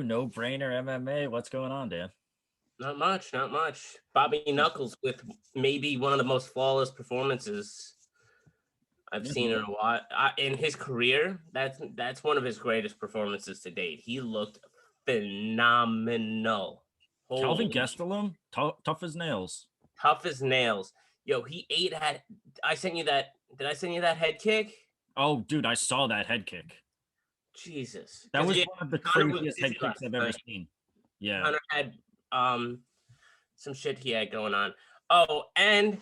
no-brainer MMA. What's going on, Dan? Not much, not much. Bobby Knuckles with maybe one of the most flawless performances I've seen in a while. In his career, that's one of his greatest performances to date. He looked phenomenal. Calvin Gastelum, tough as nails. Tough as nails. Yo, he ate at. I sent you that. Did I send you that head kick? Oh, dude, I saw that head kick. Jesus, that was one of the craziest head kicks I've ever seen. Yeah, Hunter had some shit he had going on. Oh, and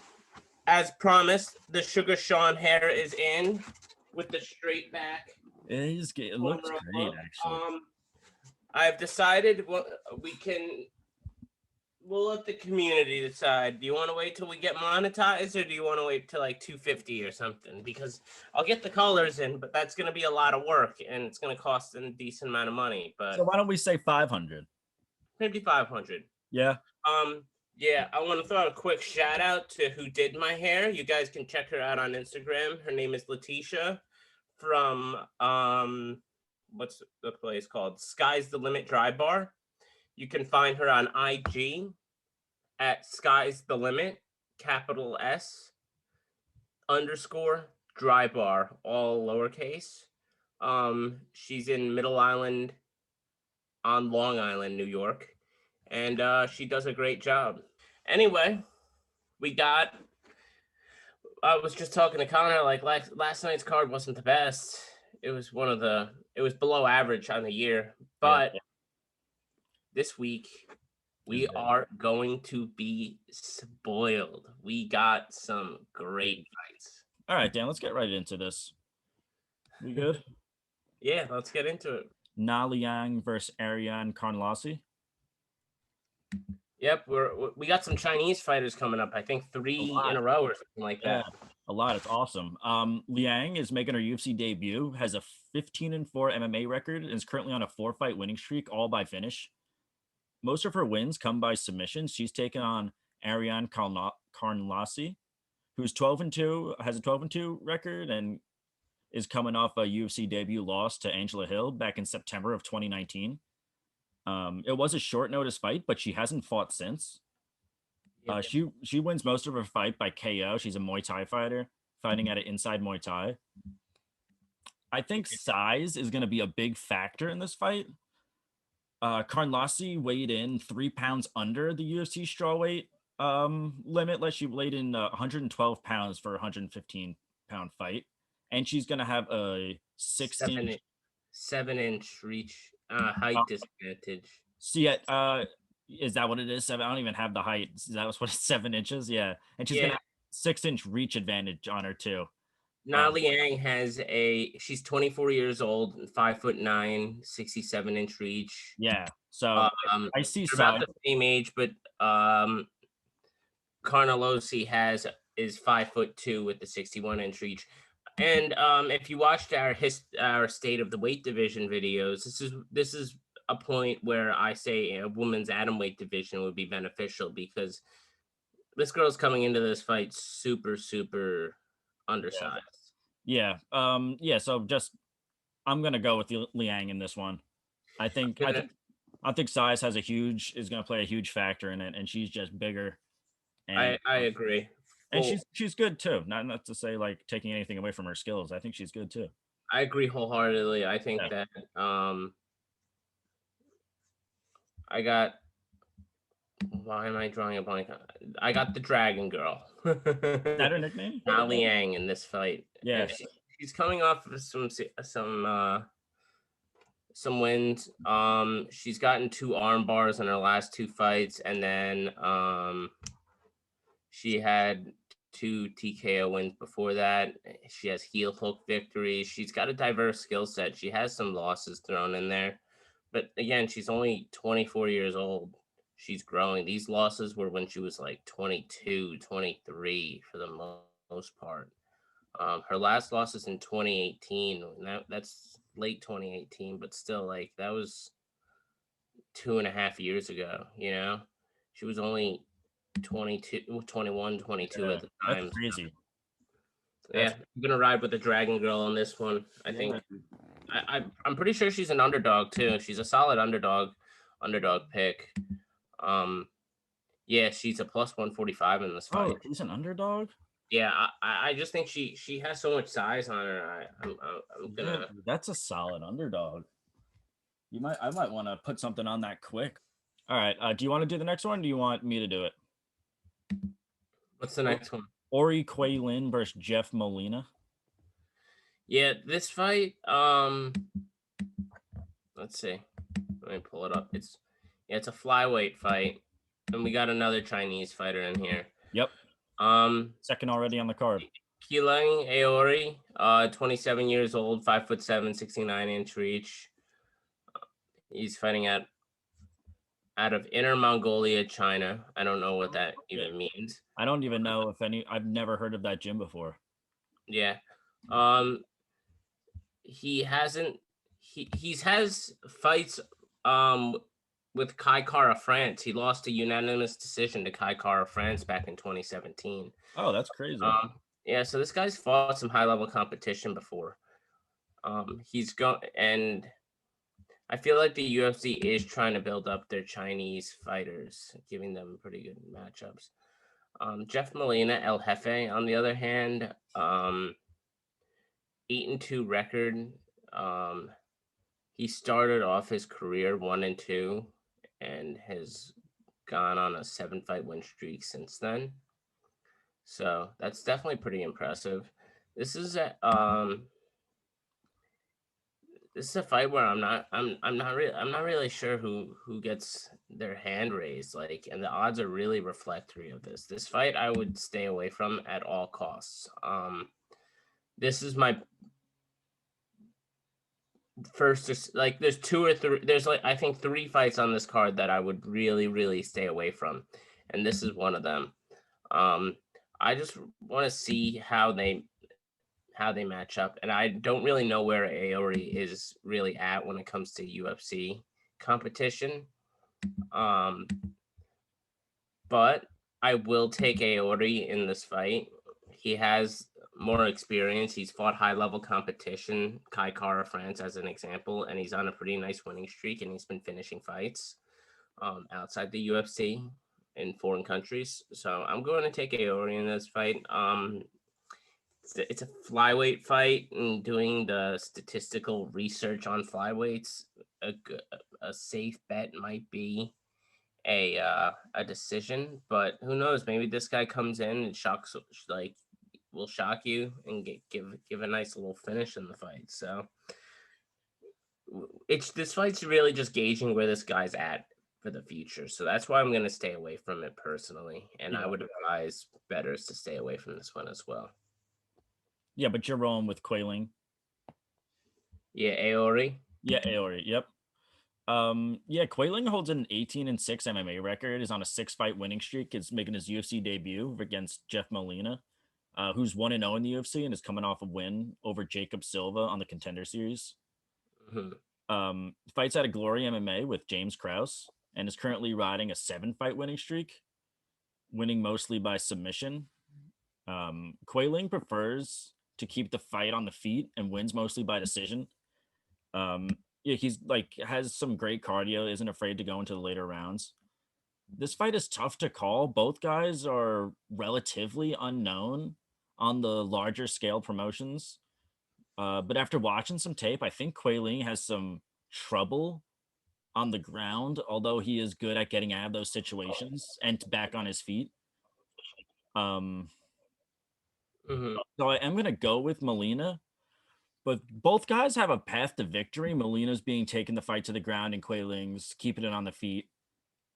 as promised, the Sugar Sean hair is in with the straight back. It looks great, actually. I've decided we'll let the community decide. Do you want to wait till we get monetized, or do you want to wait till like 250 or something? Because I'll get the colors in, but that's going to be a lot of work and it's going to cost a decent amount of money. But so why don't we say 500? Maybe 500. Yeah. Yeah, I want to throw out a quick shout out to who did my hair. You guys can check her out on Instagram. Her name is Letitia from what's the place called? Sky's the Limit Dry Bar. You can find her on IG at Sky's the Limit, capital S _ Dry Bar, all lowercase. She's in Middle Island on Long Island, New York. And she does a great job. Anyway, I was just talking to Connor, like last night's card wasn't the best. It was below average on the year. But this week, we are going to be spoiled. We got some great fights. All right, Dan, let's get right into this. We good? Yeah, let's get into it. Naliang versus Ariane Conley. Yep, we got some Chinese fighters coming up. I think 3 in a row or something like that. A lot. It's awesome. Liang is making her UFC debut, has a 15-4 MMA record, and is currently on a 4-fight winning streak, all by finish. Most of her wins come by submissions. She's taken on Ariane Conley, who's 12-2, has a 12-2 record, and is coming off a UFC debut loss to Angela Hill back in September of 2019. It was a short notice fight, but she hasn't fought since. She wins most of her fight by KO. She's a Muay Thai fighter fighting at an Inside Muay Thai. I think size is going to be a big factor in this fight. Conley weighed in 3 pounds under the UFC strawweight limit. She weighed in 112 pounds for a 115-pound fight, and she's going to have a 7-inch reach. Height disadvantage. See, is that what it is? I don't even have the height. Is that what it's 7 inches? Yeah, and she's gonna have 6-inch reach advantage on her too. Naliang she's 24 years old, 5'9", 67-inch reach. Yeah, so I see about the same age, but Conley is 5'2" with the 61-inch reach. And if you watched our State of the Weight Division videos, this is a point where I say a woman's atomweight division would be beneficial, because this girl's coming into this fight super, super undersized. Yeah. So I'm gonna go with Liang in this one. I think size is gonna play a huge factor in it, and she's just bigger. And I agree. And she's good too. Not to say like taking anything away from her skills. I think she's good too. I agree wholeheartedly. I think that why am I drawing a blank? I got the Dragon Girl. Is that her nickname? Naliang in this fight. Yeah. She's coming off of some wins. She's gotten 2 arm bars in her last 2 fights, and then she had 2 TKO wins before that. She has heel hook victories. She's got a diverse skill set. She has some losses thrown in there. But again, she's only 24 years old. She's growing. These losses were when she was like 22, 23 for the most part. Her last loss is in 2018. That's late 2018, but still, like, that was 2.5 years ago, you know? She was only 21, 22 at the time. That's crazy. I'm going to ride with the Dragon Girl on this one, I think. I'm pretty sure she's an underdog too. She's a solid underdog pick. Yeah, she's a plus 145 in this fight. Oh, she's an underdog? Yeah, I just think she has so much size on her. I'm Yeah, gonna. that's a solid underdog. I might want to put something on that quick. All right. Do you want to do the next one? Or do you want me to do it? What's the next one? Kweilyn versus Jeff Molina. Yeah, this fight. Let's see. Let me pull it up. It's a flyweight fight, and we got another Chinese fighter in here. Yep. Second already on the card. Kweilyn Aori, 27 years old, 5'7", 69-inch reach. He's fighting out of Inner Mongolia, China. I don't know what that even means. I don't even know if any. I've never heard of that gym before. Yeah. He hasn't. He's has fights with Kai Kara France. He lost a unanimous decision to Kai Kara France back in 2017. Oh, that's crazy. Yeah, so this guy's fought some high level competition before. He's going, and I feel like the UFC is trying to build up their Chinese fighters, giving them pretty good matchups. Jeff Molina, El Jefe, on the other hand, 8-2 record. He started off his career 1-2 and has gone on a 7-fight win streak since then. So that's definitely pretty impressive. This is a fight where I'm not really sure who gets their hand raised, like, and the odds are really reflectory of this. This fight I would stay away from at all costs. This is my first, like, there's two or three, there's like I think 3 fights on this card that I would really stay away from, and this is one of them. I just want to see how they match up, and I don't really know where Aori is really at when it comes to UFC competition. But I will take Aori in this fight. He has more experience. He's fought high level competition, Kai Kara France as an example, and he's on a pretty nice winning streak, and he's been finishing fights outside the UFC in foreign countries. So I'm going to take Aori in this fight. It's a flyweight fight, and doing the statistical research on flyweights, a safe bet might be a decision, but who knows? Maybe this guy comes in and will shock you and give a nice little finish in the fight. So this fight's really just gauging where this guy's at for the future. So that's why I'm going to stay away from it personally, and yeah. I would advise bettors to stay away from this one as well. Yeah, but you're rolling with Kweilyn. Yeah, Aori. Yeah, Aori. Yep. Yeah, Kweilyn holds an 18-6 MMA record, is on a 6-fight winning streak, is making his UFC debut against Jeff Molina, who's 1-0 in the UFC and is coming off a win over Jacob Silva on the Contender Series. Mm-hmm. Fights out of Glory MMA with James Krause and is currently riding a 7-fight winning streak, winning mostly by submission. Kweilyn prefers to keep the fight on the feet and wins mostly by decision. Yeah, he's has some great cardio, isn't afraid to go into the later rounds. This fight is tough to call. Both guys are relatively unknown on the larger scale promotions. But after watching some tape, I think Kweilyn has some trouble on the ground, although he is good at getting out of those situations and back on his feet. So I am going to go with Molina, but both guys have a path to victory. Molina's being taking the fight to the ground and Kweilyn's keeping it on the feet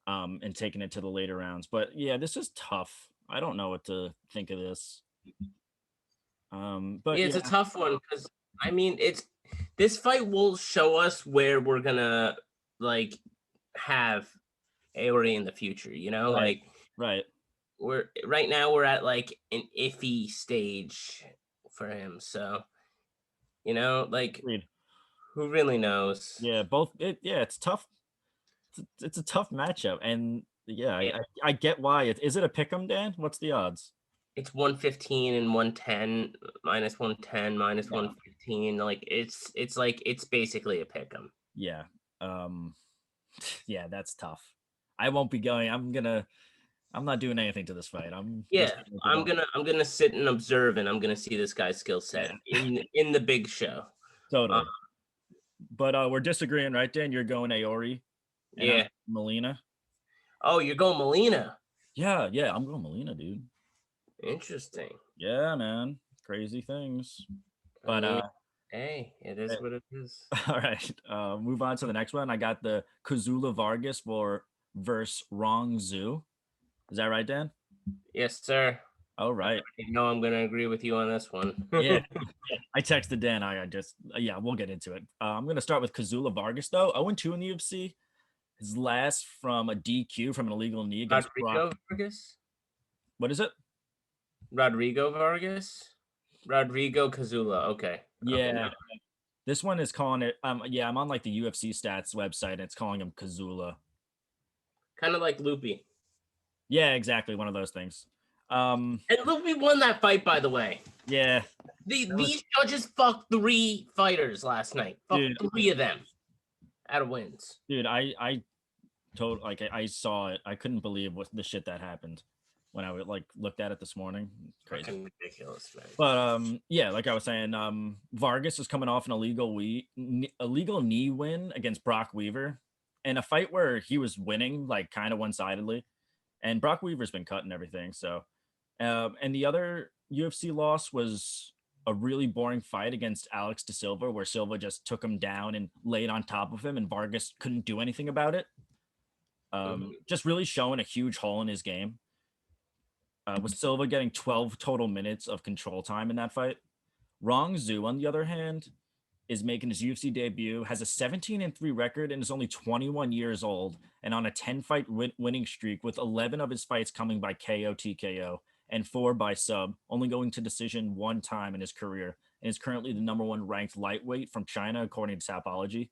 and taking it to the later rounds. But yeah, this is tough. I don't know what to think of this. But yeah, it's a tough one because I mean, this fight will show us where we're gonna have Aori in the future. You know, right. Right now we're at an iffy stage for him. So, you know, Agreed. Who really knows? Yeah, it's tough. It's a tough matchup, and yeah. I get why. Is it a pick'em, Dan? What's the odds? It's 115 and 110, minus 110, minus Yeah. 115. Like it's like it's basically a pick 'em. Yeah. Yeah, that's tough. I won't be going. I'm not doing anything to this fight. Yeah, I'm gonna sit and observe, and I'm gonna see this guy's skill set in the big show. Totally. But we're disagreeing, right, Dan? You're going Aori and I'm Molina. Oh, you're going Molina. Yeah, I'm going Molina, dude. Interesting. Yeah, man. Crazy things. But hey, it is what it is. All right. Move on to the next one. I got the Kazula Vargas versus Rong Zhu. Is that right, Dan? Yes, sir. All right. You know I'm gonna agree with you on this one. Yeah. I texted Dan. I just we'll get into it. I'm gonna start with Kazula Vargas though. 0-2 in the UFC. His last from a DQ from an illegal knee against Rodrigo Vargas. What is it? Rodrigo Vargas. Rodrigo Kazula. Okay. Yeah. Okay. This one is calling it. I'm on like the UFC stats website. And it's calling him Kazula. Kind of like Loopy. Yeah, exactly. One of those things. And Loopy won that fight, by the way. Yeah. These judges fucked 3 fighters last night. Fucked 3 of them out of wins. Dude, I saw it. I couldn't believe what the shit that happened when I looked at it this morning. Crazy. Fucking ridiculous, man. But yeah, like I was saying, Vargas is coming off an illegal knee win against Brock Weaver in a fight where he was winning like kind of one-sidedly, and Brock Weaver's been cut and everything. So, and the other UFC loss was a really boring fight against Alex De Silva, where Silva just took him down and laid on top of him, and Vargas couldn't do anything about it. Just really showing a huge hole in his game. With Silva getting 12 total minutes of control time in that fight. Rong Zhu, on the other hand, is making his UFC debut, has a 17-3 record, and is only 21 years old, and on a 10-fight winning streak, with 11 of his fights coming by KO, TKO, and 4 by sub, only going to decision 1 time in his career, and is currently the #1 ranked lightweight from China, according to Tapology.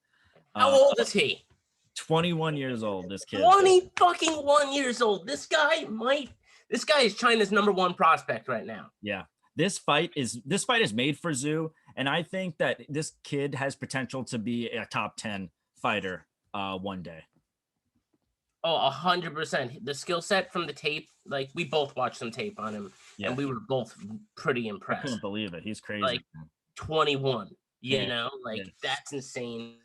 How old is he? 21 years old, this kid. 21 years old. This guy is China's #1 prospect right now. Yeah. This fight is made for Zhu, and I think that this kid has potential to be a top 10 fighter one day. Oh, 100%. The skill set from the tape, like we both watched some tape on him, and we were both pretty impressed. I couldn't believe it. He's crazy. Like 21, you know, like that's insane.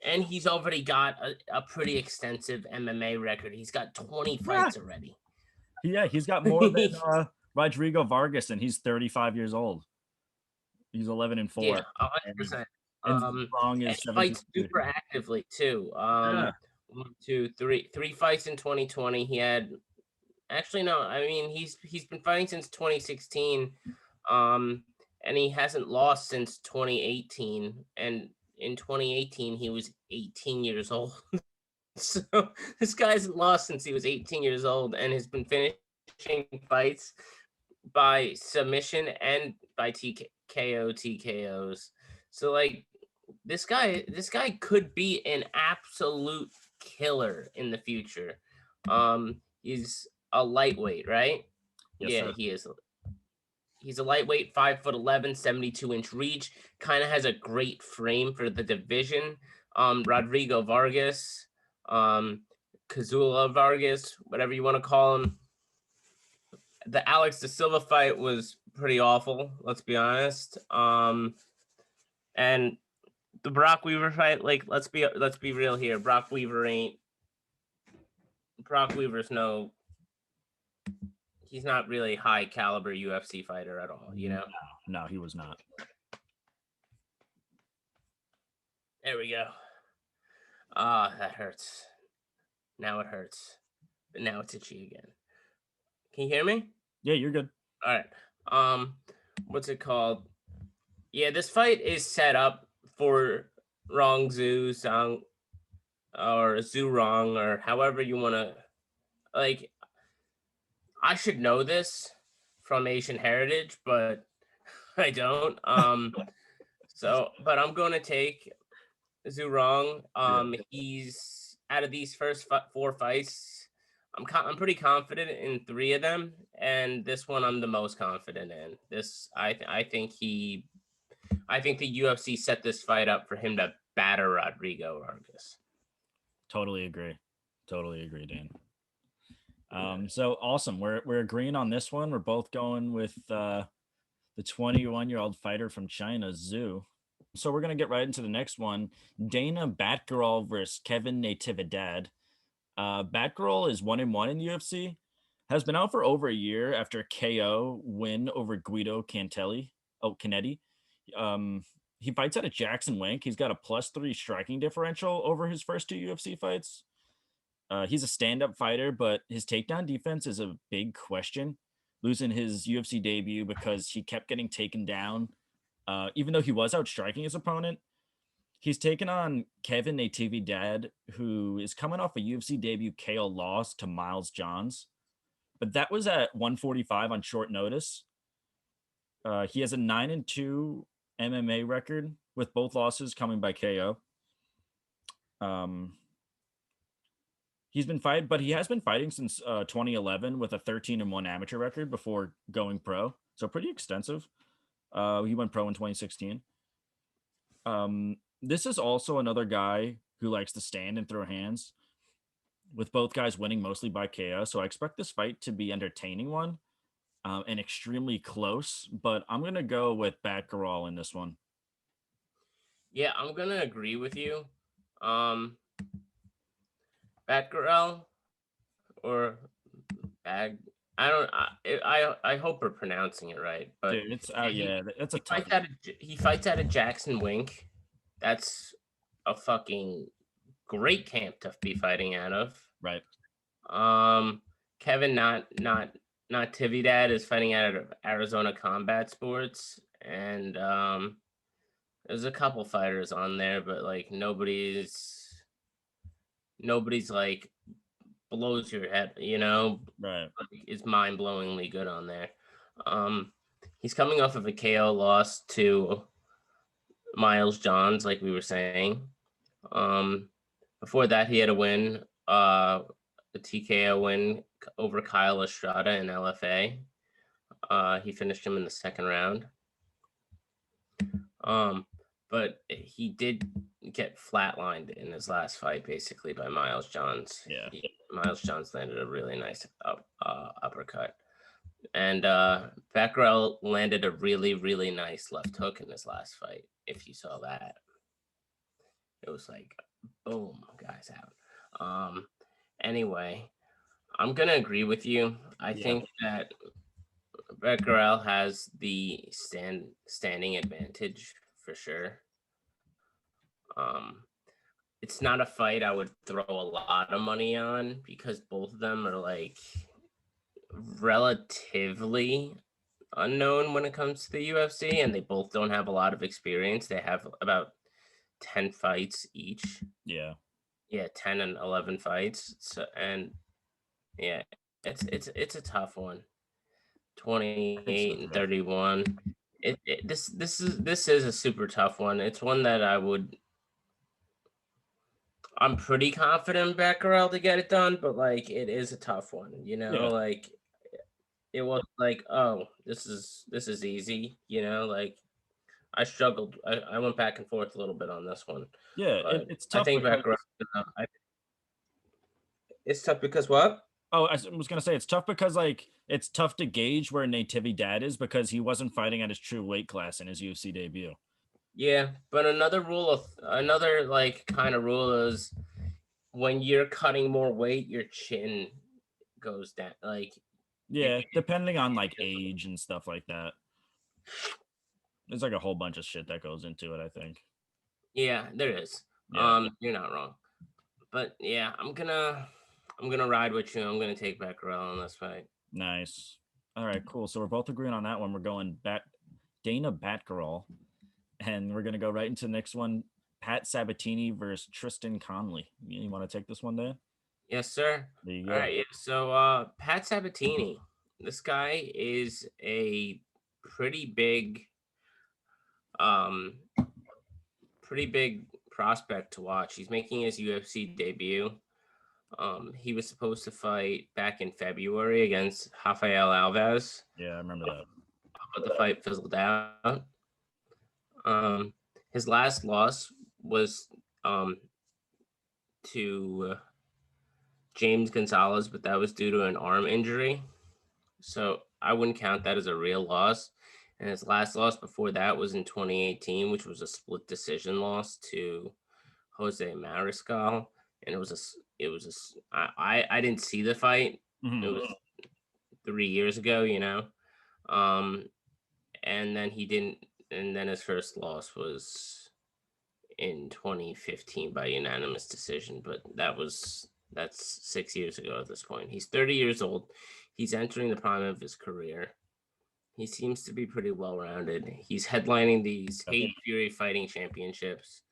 And he's already got a pretty extensive MMA record. He's got 20 fights already. Yeah, he's got more than Rodrigo Vargas, and he's 35 years old. He's 11-4. Yeah, 100%. And fights super actively too. 1, 2, 3 fights in 2020. He had actually no. I mean, he's been fighting since 2016, and he hasn't lost since 2018. And in 2018, he was 18 years old. So this guy's lost since he was 18 years old and has been finishing fights by submission and by TKOs. So like this guy could be an absolute killer in the future. He's a lightweight, right? Yes, yeah, sir. He is. He's a lightweight, 5'11", 72-inch reach. Kind of has a great frame for the division. Rodrigo Vargas, Kazula Vargas, whatever you want to call him. The Alex De Silva fight was pretty awful, let's be honest. And the Brock Weaver fight, like let's be real here. Brock Weaver's he's not really high caliber UFC fighter at all, you know? No, he was not. There we go. Ah, that hurts. Now it hurts. But now it's itchy again. Can you hear me? Yeah, you're good. All right. What's it called? Yeah, this fight is set up for Rong Zhu Song or Zhu Rong or however you want to like. I should know this from Asian heritage, but I don't. But I'm going to take Zhu Rong. He's out of these first 4 fights. I'm pretty confident in 3 of them, and this one I'm the most confident in. I think the UFC set this fight up for him to batter Rodrigo Vargas. Totally agree, Dan. So awesome. We're agreeing on this one. We're both going with the 21-year-old fighter from China, Zhu. So we're gonna get right into the next one. Dana Batgirl versus Kevin Natividad. Batgirl is 1-1 in the UFC. Has been out for over a year after a KO win over Guido Canetti. He fights out of Jackson Wink. He's got a +3 striking differential over his first 2 UFC fights. He's a stand-up fighter, but his takedown defense is a big question. Losing his UFC debut because he kept getting taken down, even though he was outstriking his opponent. He's taken on Kevin Natividad, who is coming off a UFC debut KO loss to Miles Johns, but that was at 145 on short notice. He has a 9-2 MMA record, with both losses coming by KO. He has been fighting since 2011 with a 13-1 amateur record before going pro, so pretty extensive. He went pro in 2016. This is also another guy who likes to stand and throw hands, with both guys winning mostly by KO. So I expect this fight to be entertaining one, and extremely close. But I'm gonna go with Batgirl in this one. Yeah, I'm gonna agree with you. Batgirl or Bag. I don't. I hope we're pronouncing it right, but Dude, it's that's a tough. He fights out of Jackson Wink. That's a fucking great camp to be fighting out of. Right. Kevin Natividad is fighting out of Arizona Combat Sports, and there's a couple fighters on there, but like nobody's like blows your head, Right. Is mind-blowingly good on there. He's coming off of a KO loss to Miles Johns, like we were saying. Before that, he had a win, a TKO win over Kyle Estrada in LFA. He finished him in the second round. But he did get flatlined in his last fight, basically, by Miles Johns. Yeah. Miles Johns landed a really nice uppercut. And Batgirl landed a really, really nice left hook in his last fight, if you saw that. It was like, boom, guys out. Anyway, I'm going to agree with you. I think that Batgirl has the standing advantage for sure. It's not a fight I would throw a lot of money on because both of them are like relatively unknown when it comes to the UFC, and they both don't have a lot of experience. They have about 10 fights each. Yeah. 10 and 11 fights. So, and yeah, it's a tough one. 28 and 31. This is a super tough one. It's one that I'm pretty confident Batgirl to get it done, but like it is a tough one, like it was like, oh, this is easy, like I struggled. I went back and forth a little bit on this one. Yeah, it's tough. I think Batgirl. It's tough because what? Oh, I was gonna say it's tough because like it's tough to gauge where Natividad is because he wasn't fighting at his true weight class in his UFC debut. Yeah, but another like kind of rule is when you're cutting more weight, your chin goes down. Like, yeah, depending on like age and stuff like that. There's like a whole bunch of shit that goes into it, I think. Yeah, there is. Yeah. You're not wrong. But yeah, I'm gonna ride with you. I'm gonna take Batgirl on this fight. Nice. All right, cool. So we're both agreeing on that one. We're going Dana Batgirl. And we're gonna go right into the next one. Pat Sabatini versus Tristan Conley. You want to take this one, Dan? Yes, sir. There you go. All right. Yeah. So Pat Sabatini, this guy is a pretty big prospect to watch. He's making his UFC debut. He was supposed to fight back in February against Rafael Alves. Yeah, I remember that. But the fight fizzled out. His last loss was to James Gonzalez, but that was due to an arm injury. So I wouldn't count that as a real loss. And his last loss before that was in 2018, which was a split decision loss to Jose Mariscal. And I didn't see the fight. Mhm. It was 3 years ago, and then his first loss was in 2015 by unanimous decision, but that's 6 years ago at this point. He's 30 years old. He's entering the prime of his career. He seems to be pretty well-rounded. He's headlining these Hate Fury Fighting Championships.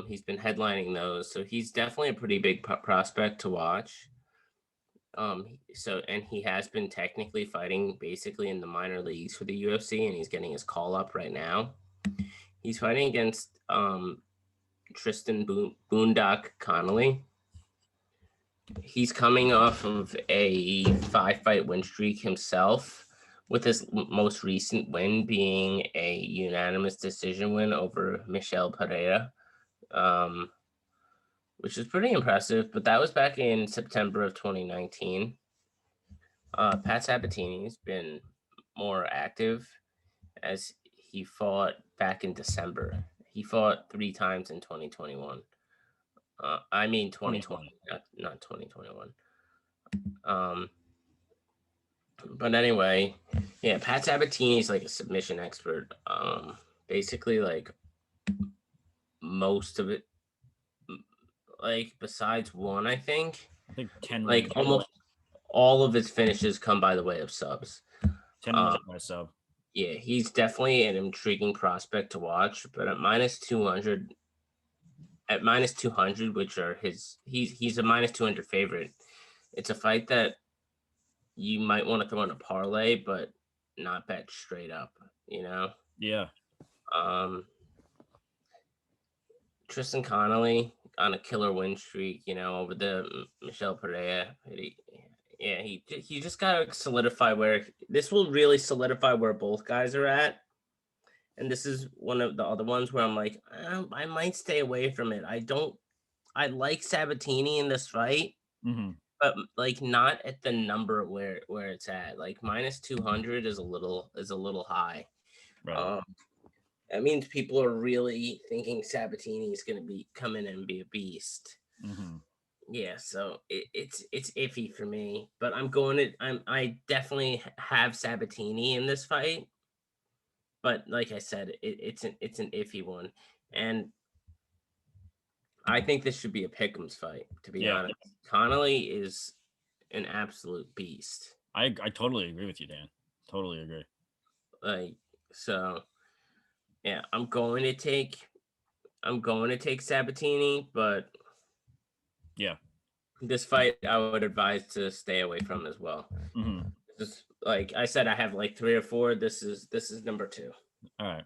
He's been headlining those, so he's definitely a pretty big prospect to watch. And he has been technically fighting basically in the minor leagues for the UFC, and he's getting his call up right now. He's fighting against Tristan Boondock Conley. He's coming off of a 5-fight win streak himself, with his most recent win being a unanimous decision win over Michel Pereira, which is pretty impressive. But that was back in September of 2019. Pat Sabatini's been more active, as he fought back in December. He fought 3 times in 2021. 2020, not 2021. But anyway, yeah, Pat Sabatini's like a submission expert. Basically, like most of it, like besides one, I think 10 like almost all of his finishes come by the way of subs. 10 wins by sub. Yeah, he's definitely an intriguing prospect to watch, but at -200, which are he's a -200 favorite. It's a fight that you might want to throw in a parlay, but not bet straight up, Yeah. Tristan Conley on a killer win streak, over the Michel Pereira. He just got to solidify this will really solidify where both guys are at. And this is one of the other ones where I'm like, I might stay away from it. I like Sabatini in this fight, but like not at the number where it's at. Like -200 is a little high. Right. That means people are really thinking Sabatini is going to come in and be a beast. Yeah, so it's iffy for me, but I definitely have Sabatini in this fight. But like I said, it's an iffy one, and I think this should be a pick'ems fight. To be honest, Conley is an absolute beast. I totally agree with you, Dan. Totally agree. Like, so, yeah, I'm going to take Sabatini, but yeah, this fight I would advise to stay away from as well. Just like I said, I have like 3 or 4. This is number 2. All right.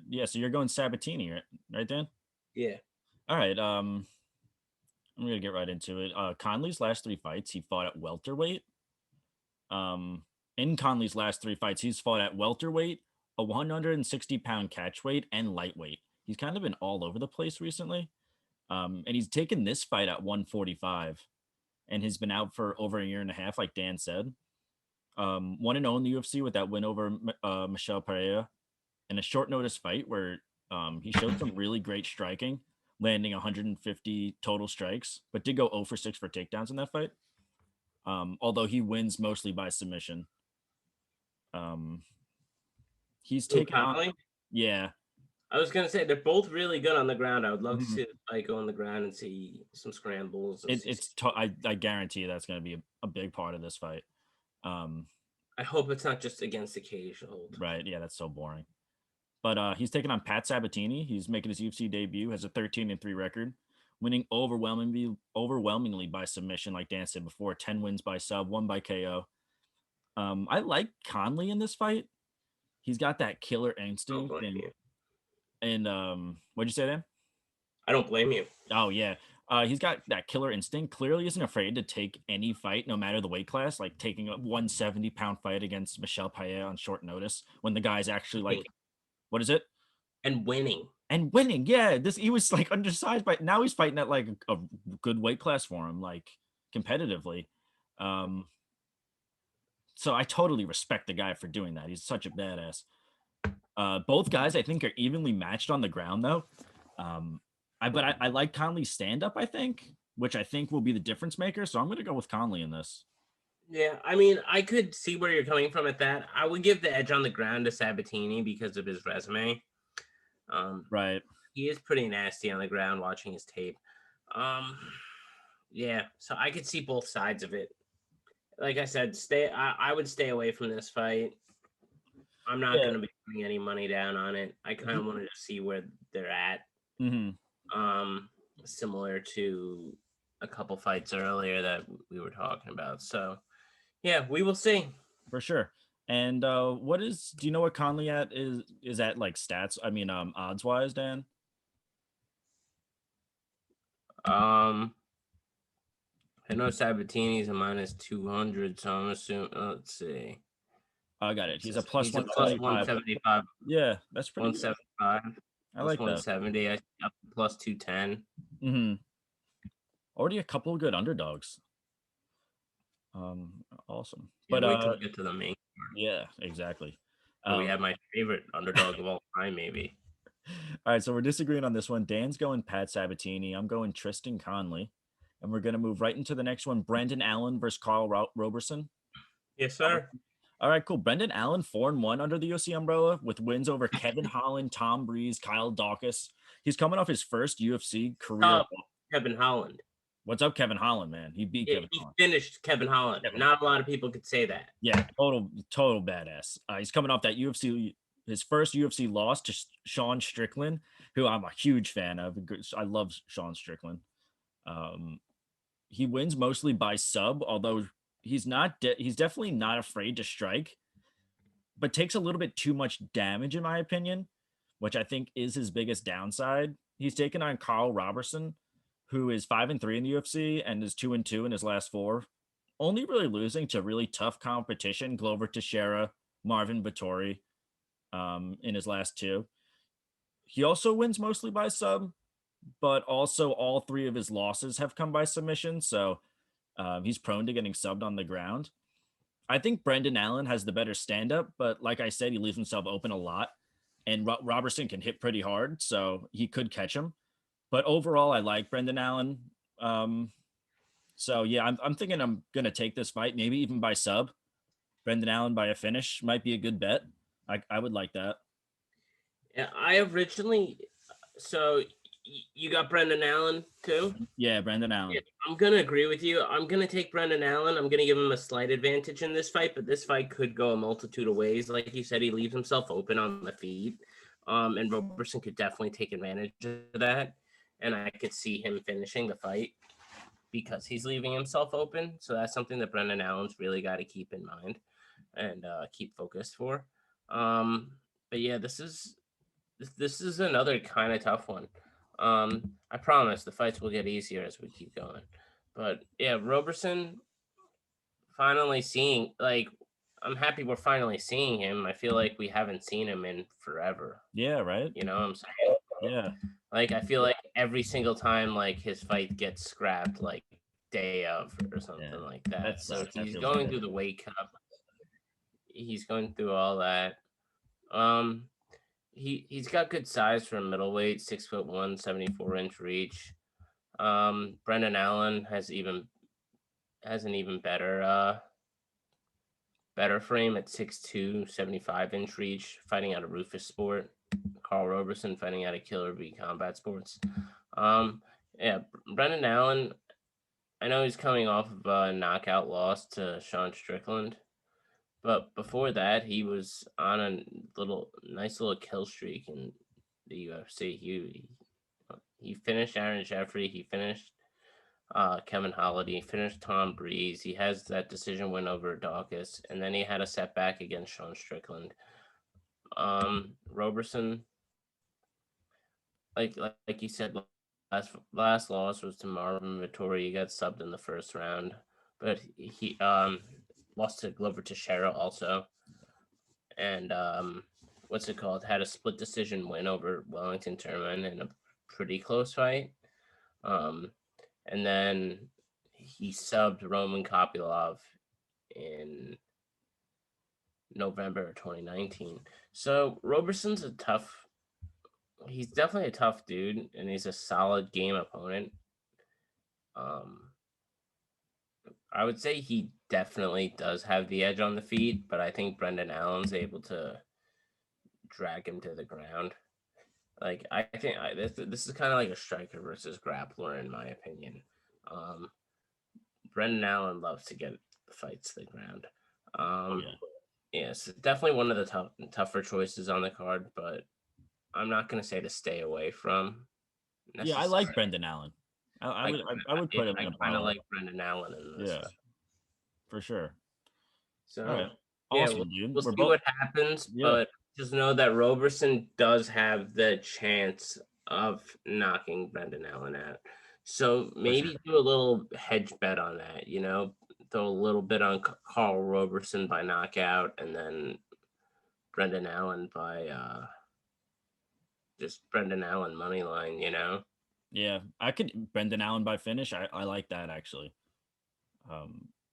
Yeah, so you're going Sabatini, right, Dan? Yeah. All right. I'm gonna get right into it. Conley's last 3 fights, he fought at welterweight. In Conley's last 3 fights, he's fought at welterweight, a 160-pound catch weight, and lightweight. He's kind of been all over the place recently. And he's taken this fight at 145, and has been out for over a year and a half, like Dan said. 1-0 in the UFC with that win over Michel Pereira, in a short notice fight where he showed some really great striking, landing 150 total strikes, but did go 0 for 6 for takedowns in that fight. Although he wins mostly by submission. He's taken on. Yeah. I was gonna say they're both really good on the ground. I would love to see go on the ground and see some scrambles. I guarantee that's going to be a big part of this fight. I hope it's not just against the cage hold. Right. Yeah, that's so boring. But he's taking on Pat Sabatini. He's making his UFC debut. Has a 13-3 record, winning overwhelmingly by submission, like Dan said before. 10 wins by sub, 1 by KO. I like Conley in this fight. He's got that killer instinct. And what'd you say, Dan? I don't blame you. Oh yeah. He's got that killer instinct. Clearly isn't afraid to take any fight, no matter the weight class, like taking a 170-pound fight against Michel Payet on short notice when the guy's actually like, what is it? And winning. And winning. Yeah, he was like undersized, but now he's fighting at like a good weight class for him, like competitively. So I totally respect the guy for doing that. He's such a badass. Both guys, I think, are evenly matched on the ground, though. I like Conley's stand-up, I think, which I think will be the difference maker. So I'm going to go with Conley in this. Yeah, I mean, I could see where you're coming from at that. I would give the edge on the ground to Sabatini because of his resume. Right. He is pretty nasty on the ground watching his tape. Yeah, so I could see both sides of it. Like I said, I would stay away from this fight. I'm not going to be putting any money down on it. I kind of wanted to see where they're at. Similar to a couple fights earlier that we were talking about. So, yeah, we will see. For sure. And do you know what Conley is at like stats? I mean, odds wise, Dan? I know Sabatini's a minus 200, so I'm assuming. Let's see. I got it. He's a plus 175. Yeah, that's pretty 175. Good. I like 170. that. Up plus 210. Already a couple of good underdogs. Awesome. Yeah, but wait till we get to the main card. Yeah, exactly. We have my favorite underdog of all time, maybe. All right, so we're disagreeing on this one. Dan's going Pat Sabatini. I'm going Tristan Conley. And we're going to move right into the next one. Brendan Allen versus Carl Roberson. Yes, sir. All right, cool. Brendan Allen, 4-1 under the UFC umbrella with wins over Kevin Holland, Tom Breeze, Kyle Dawkins. He's coming off his first UFC career. Kevin Holland. What's up, Kevin Holland, man? He beat Kevin Holland. He finished Kevin Holland. Not a lot of people could say that. Yeah, total badass. He's coming off that his first UFC loss to Sean Strickland, who I'm a huge fan of. I love Sean Strickland. He wins mostly by sub, although he's definitely not afraid to strike, but takes a little bit too much damage, in my opinion, which I think is his biggest downside. He's taken on Carl Roberson, who is 5-3 in the UFC and is 2-2 in his last 4, only really losing to really tough competition, Glover Teixeira, Marvin Vettori, in his last 2. He also wins mostly by sub, but also all 3 of his losses have come by submission, so he's prone to getting subbed on the ground. I think Brendan Allen has the better stand-up, but like I said, he leaves himself open a lot, and Roberson can hit pretty hard, so he could catch him. But overall, I like Brendan Allen. So yeah, I'm thinking I'm gonna take this fight, maybe even by sub. Brendan Allen by a finish might be a good bet. I would like that. Yeah, so you got Brendan Allen too? Yeah, Brendan Allen. Yeah, I'm gonna agree with you. I'm gonna take Brendan Allen. I'm gonna give him a slight advantage in this fight, but this fight could go a multitude of ways. Like you said, he leaves himself open on the feet. And Roberson could definitely take advantage of that. And I could see him finishing the fight because he's leaving himself open. So that's something that Brendan Allen's really got to keep in mind and keep focused for. But yeah, this is another kind of tough one. I promise the fights will get easier as we keep going. But yeah, Roberson finally seeing, like, I'm happy we're finally seeing him. I feel like we haven't seen him in forever. Yeah, right. You know what I'm saying? Yeah. Like, I feel like every single time, like, his fight gets scrapped, like, day of or something like that. So he's going through the weight cut. He's going through all that. He's got good size for a middleweight, 6'1", 74-inch reach. Brendan Allen has an even better frame at 6'2", 75-inch reach, fighting out of Rufus Sport. Carl Roberson fighting out of Killer Bee Combat Sports. Yeah, Brendan Allen, I know he's coming off of a knockout loss to Sean Strickland, but before that, he was on a nice little kill streak in the UFC. He finished Aaron Jeffrey. He finished Kevin Holliday. He finished Tom Breeze. He has that decision win over Dawkins, and then he had a setback against Sean Strickland. Roberson, like you said, Last loss was to Marvin Vettori. He got subbed in the first round, but he lost to Glover Teixeira also, and what's it called? Had a split decision win over Wellington Turman in a pretty close fight. And then he subbed Roman Kopylov in November 2019. So Roberson's he's definitely a tough dude, and he's a solid game opponent. I would say he definitely does have the edge on the feet, but I think Brendan Allen's able to drag him to the ground. Like, I think this is kind of like a striker versus grappler, in my opinion. Brendan Allen loves to get fights to the ground. Yes, definitely one of the tougher choices on the card, but I'm not going to say to stay away from. Yeah, I like Brendan Allen. I would put him in a kind of like Brendan Allen in this. Yeah, for sure. So, all right. Awesome, dude. We'll see what happens, but just know that Roberson does have the chance of knocking Brendan Allen out. So maybe do a little hedge bet on that, throw a little bit on Carl Roberson by knockout, and then Brendan Allen by just Brendan Allen money line, Yeah, I could Brendan Allen by finish. I like that actually.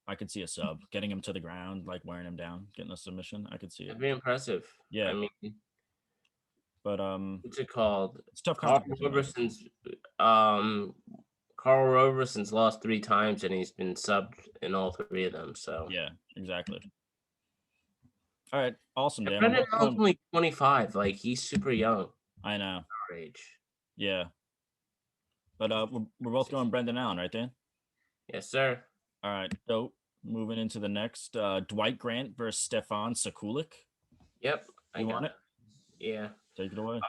I could see a sub getting him to the ground, like wearing him down, getting a submission. I could see it. It'd be impressive. Yeah. I mean, but what's it called? It's tough. Carl Roberson's lost 3 times, and he's been subbed in all 3 of them. So yeah, exactly. All right, awesome, Dan. Brendan Allen's only 25. Like, he's super young. I know. Our age. Yeah. But we're both going Brendan Allen, right, Dan? Yes, sir. All right. So moving into the next, Dwight Grant versus Stefan Ceculik. Yep. You want it? Yeah. Take it away.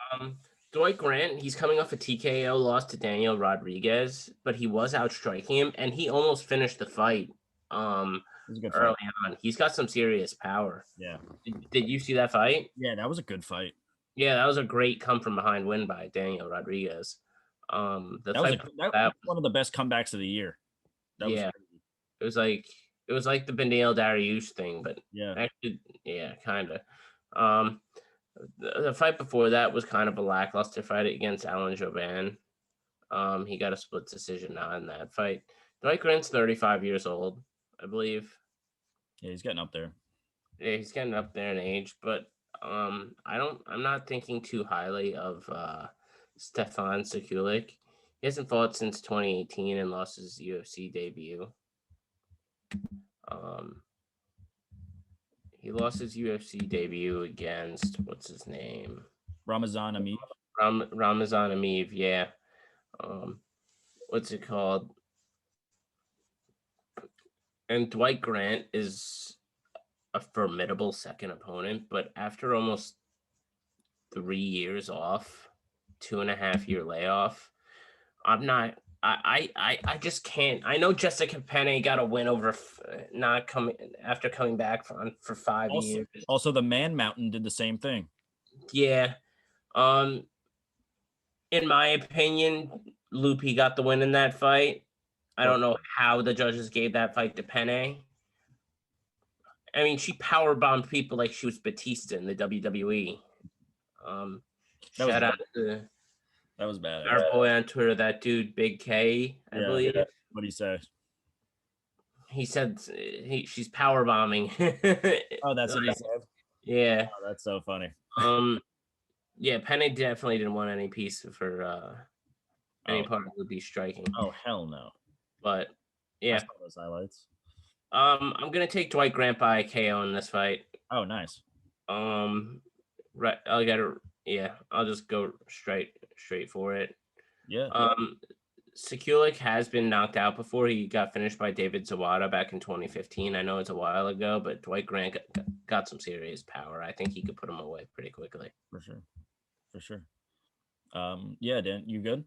Dwight Grant, he's coming off a TKO loss to Daniel Rodriguez, but he was outstriking him, and he almost finished the fight. Early on. He's got some serious power. Yeah. Did you see that fight? Yeah, that was a good fight. Yeah, that was a great come from behind win by Daniel Rodriguez. That was one of the best comebacks of the year. It was like the Benil Dariush thing, but actually, kind of. The fight before that was kind of a lackluster fight against Alan Joban. He got a split decision on that fight. Dwight Grant's 35 years old, I believe. Yeah, he's getting up there. Yeah, he's getting up there in age, but I'm not thinking too highly of Stefan Ceculik. He hasn't fought since 2018 and lost his UFC debut. He lost his UFC debut against what's his name? Ramazan Ameev. Ramazan Ameev, yeah. What's it called? And Dwight Grant is a formidable second opponent, but after almost 3 years off, 2.5-year layoff, I just can't. I know Jessica Penne got a win over after coming back for 5 years. Also, the Man Mountain did the same thing. Yeah. In my opinion, Lupi got the win in that fight. I don't know how the judges gave that fight to Penne. I mean, she powerbombed people like she was Batista in the WWE. Shout out to that was bad. Our boy on Twitter, that dude, Big K, I believe. What'd he say? He said she's power bombing. Oh, that's what he said? Yeah. Oh, that's so funny. Yeah, Penne definitely didn't want any piece of her any part of Lupi striking. Oh, hell no. But yeah. I saw those highlights. I'm gonna take Dwight Grant by KO in this fight. Oh, nice. Right, I'll just go straight for it. Yeah. Ceculik has been knocked out before. He got finished by David Zawada back in 2015. I know it's a while ago, but Dwight Grant got some serious power. I think he could put him away pretty quickly. For sure. Yeah, Dan, you good?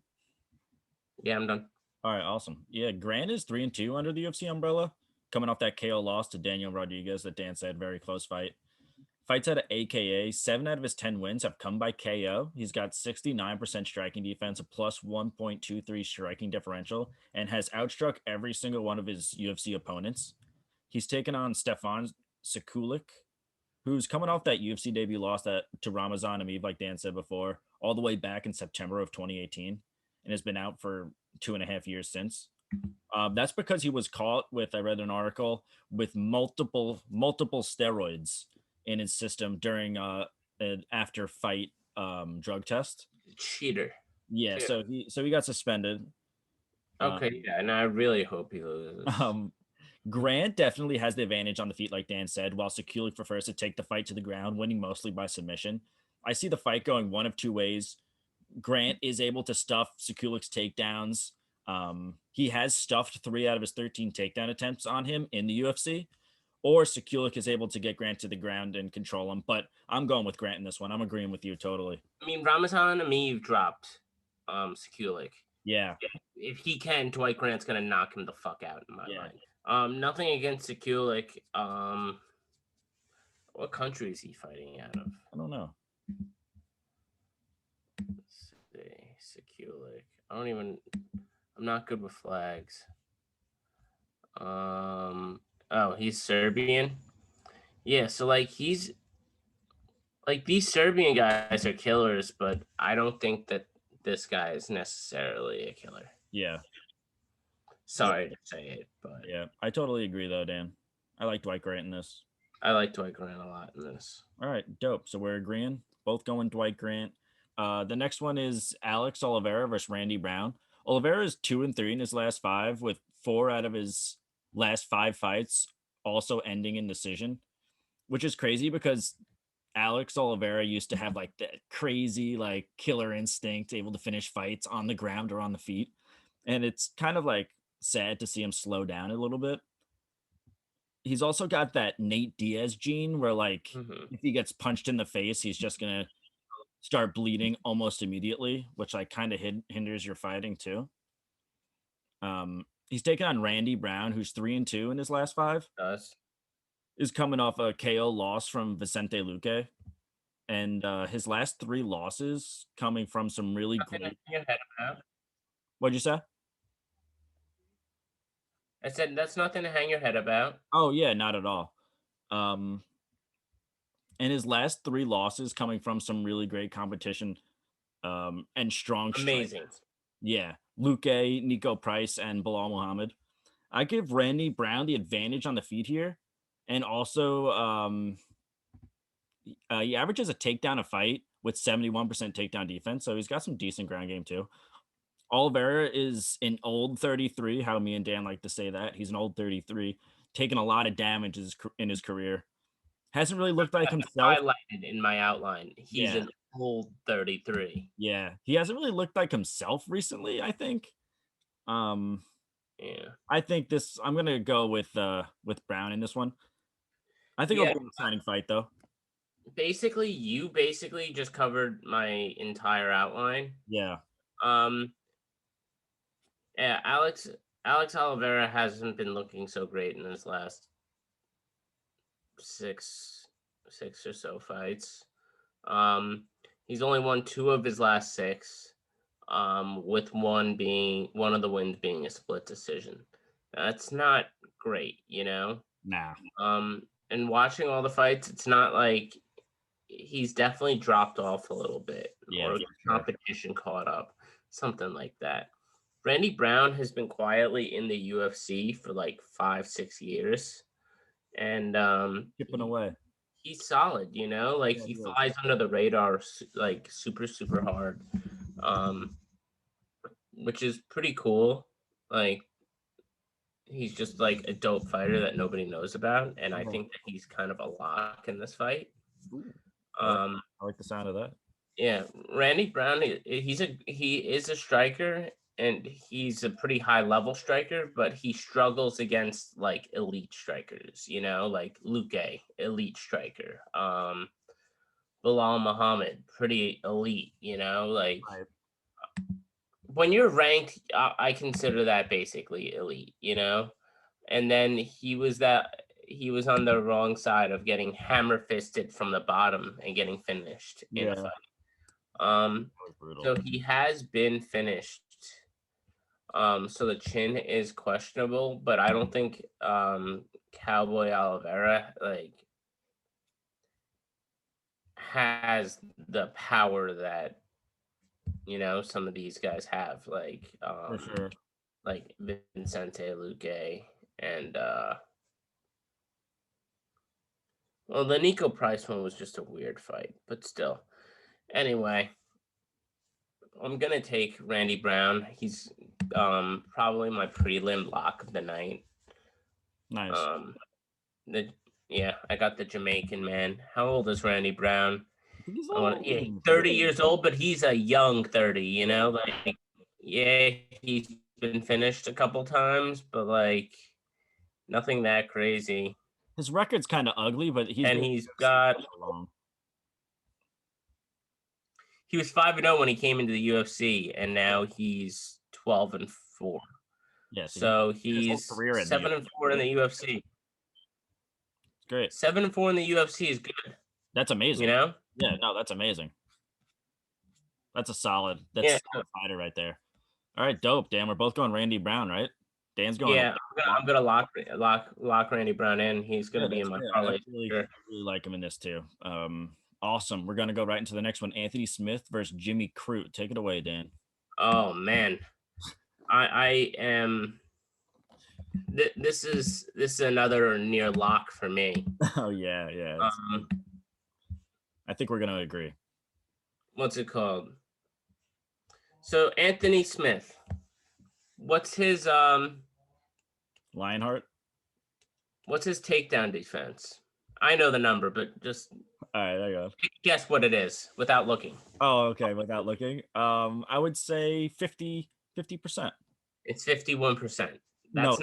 Yeah, I'm done. All right, awesome. Yeah, Grant is 3-2 under the UFC umbrella, coming off that KO loss to Daniel Rodriguez that Dan said, very close fight. Fights out of AKA, 7 out of his 10 wins have come by KO. He's got 69% striking defense, a plus 1.23 striking differential, and has outstruck every single one of his UFC opponents. He's taken on Stefan Ceculik, who's coming off that UFC debut loss to Ramazan Ameev, like Dan said before, all the way back in September of 2018, and has been out for 2.5 years since. That's because he was caught with, I read an article, with multiple steroids in his system during an after fight drug test. Cheater. Yeah, so he got suspended. Okay, yeah, and I really hope he loses. Grant definitely has the advantage on the feet, like Dan said, while Ceculik prefers to take the fight to the ground, winning mostly by submission. I see the fight going one of two ways. Grant is able to stuff Sekulik's takedowns. He has stuffed 3 out of his 13 takedown attempts on him in the UFC, or Ceculik is able to get Grant to the ground and control him. But I'm going with Grant in this one. I'm agreeing with you totally. I mean, Ramazan Ameev dropped Ceculik. Yeah. If he can, Dwight Grant's gonna knock him the fuck out in my mind. Nothing against Ceculik. What country is he fighting out of? I don't know. Let's see. Ceculik. I'm not good with flags. Oh, he's Serbian. Yeah, so like these Serbian guys are killers, but I don't think that this guy is necessarily a killer. Yeah. Sorry to say it, but yeah, I totally agree though, Dan. I like Dwight Grant in this. I like Dwight Grant a lot in this. All right, dope. So we're agreeing, both going Dwight Grant. The next one is Alex Oliveira versus Randy Brown. Oliveira is 2-3 in his last 5, with 4 out of his last 5 fights also ending in decision, which is crazy because Alex Oliveira used to have like that crazy like killer instinct, able to finish fights on the ground or on the feet. And it's kind of like sad to see him slow down a little bit. He's also got that Nate Diaz gene where like if he gets punched in the face, he's just gonna start bleeding almost immediately, which like kind of hinders your fighting too. He's taking on Randy Brown, who's 3-2 in his last 5. Is coming off a KO loss from Vicente Luque, and his last 3 losses coming from some really great. What'd you say? I said that's nothing to hang your head about. Oh yeah, not at all. And his last 3 losses coming from some really great competition, and strong Amazing. strikers. Yeah, Luque, Nico Price, and Bilal Muhammad. I give Randy Brown the advantage on the feet here, and also he averages a takedown a fight with 71% takedown defense, so he's got some decent ground game too. Oliveira is an old 33, how me and Dan like to say that. He's an old 33, taking a lot of damage in his career. Hasn't really looked like himself. Highlighted in my outline. He's an old 33. Yeah, he hasn't really looked like himself recently, I think. Yeah. I think I'm gonna go with Brown in this one. I think it'll be an exciting fight though. Basically, you just covered my entire outline. Yeah. Yeah, Alex Oliveira hasn't been looking so great in his last six or so fights. He's only won 2 of his last 6, with one of the wins being a split decision. That's not great, you know? Nah. And watching all the fights, it's not like he's definitely dropped off a little bit, or competition caught up, something like that. Randy Brown has been quietly in the UFC for like 5-6 years, and chipping away. He's solid, you know, like he flies under the radar like super hard, which is pretty cool. Like he's just like a dope fighter that nobody knows about, and I think that he's kind of a lock in this fight. I like the sound of that. Yeah, Randy Brown, he is a striker, and he's a pretty high level striker, but he struggles against like elite strikers, you know, like Luque, elite striker. Bilal Muhammad, pretty elite, you know, like when you're ranked, I consider that basically elite, you know. And then he was he was on the wrong side of getting hammer fisted from the bottom and getting finished in a fight. That was brutal. So he has been finished. So the chin is questionable, but I don't think Cowboy Oliveira like has the power that some of these guys have, like For sure. like Vincente Luque and well, the Nico Price one was just a weird fight, but still. Anyway, I'm gonna take Randy Brown. He's probably my prelim lock of the night. Nice. I got the Jamaican man. How old is Randy Brown? I think he's He's 30 years old, but he's a young 30, like he's been finished a couple times, but like nothing that crazy. His record's kind of ugly, but he's got he was 5-0 when he came into the UFC, and now he's 12-4. Yeah, so he's 7-4 in the UFC. It's great. 7-4 in the UFC is good. That's amazing. Yeah, no, that's amazing. That's a solid fighter right there. All right, dope, Dan. We're both going Randy Brown, right? Dan's going. Yeah, I'm gonna lock Randy Brown in. He's gonna be in my parlay. I really like him in this too. Awesome. We're gonna go right into the next one. Anthony Smith versus Jimmy Crute. Take it away, Dan. Oh man, I am. This is another near lock for me. Oh yeah. I think we're gonna agree. What's it called? So Anthony Smith, what's his Lionheart? What's his takedown defense? I know the number, but just all right, there you go. Guess what it is without looking. Oh, okay, without looking. I would say 50%. It's 51%. That's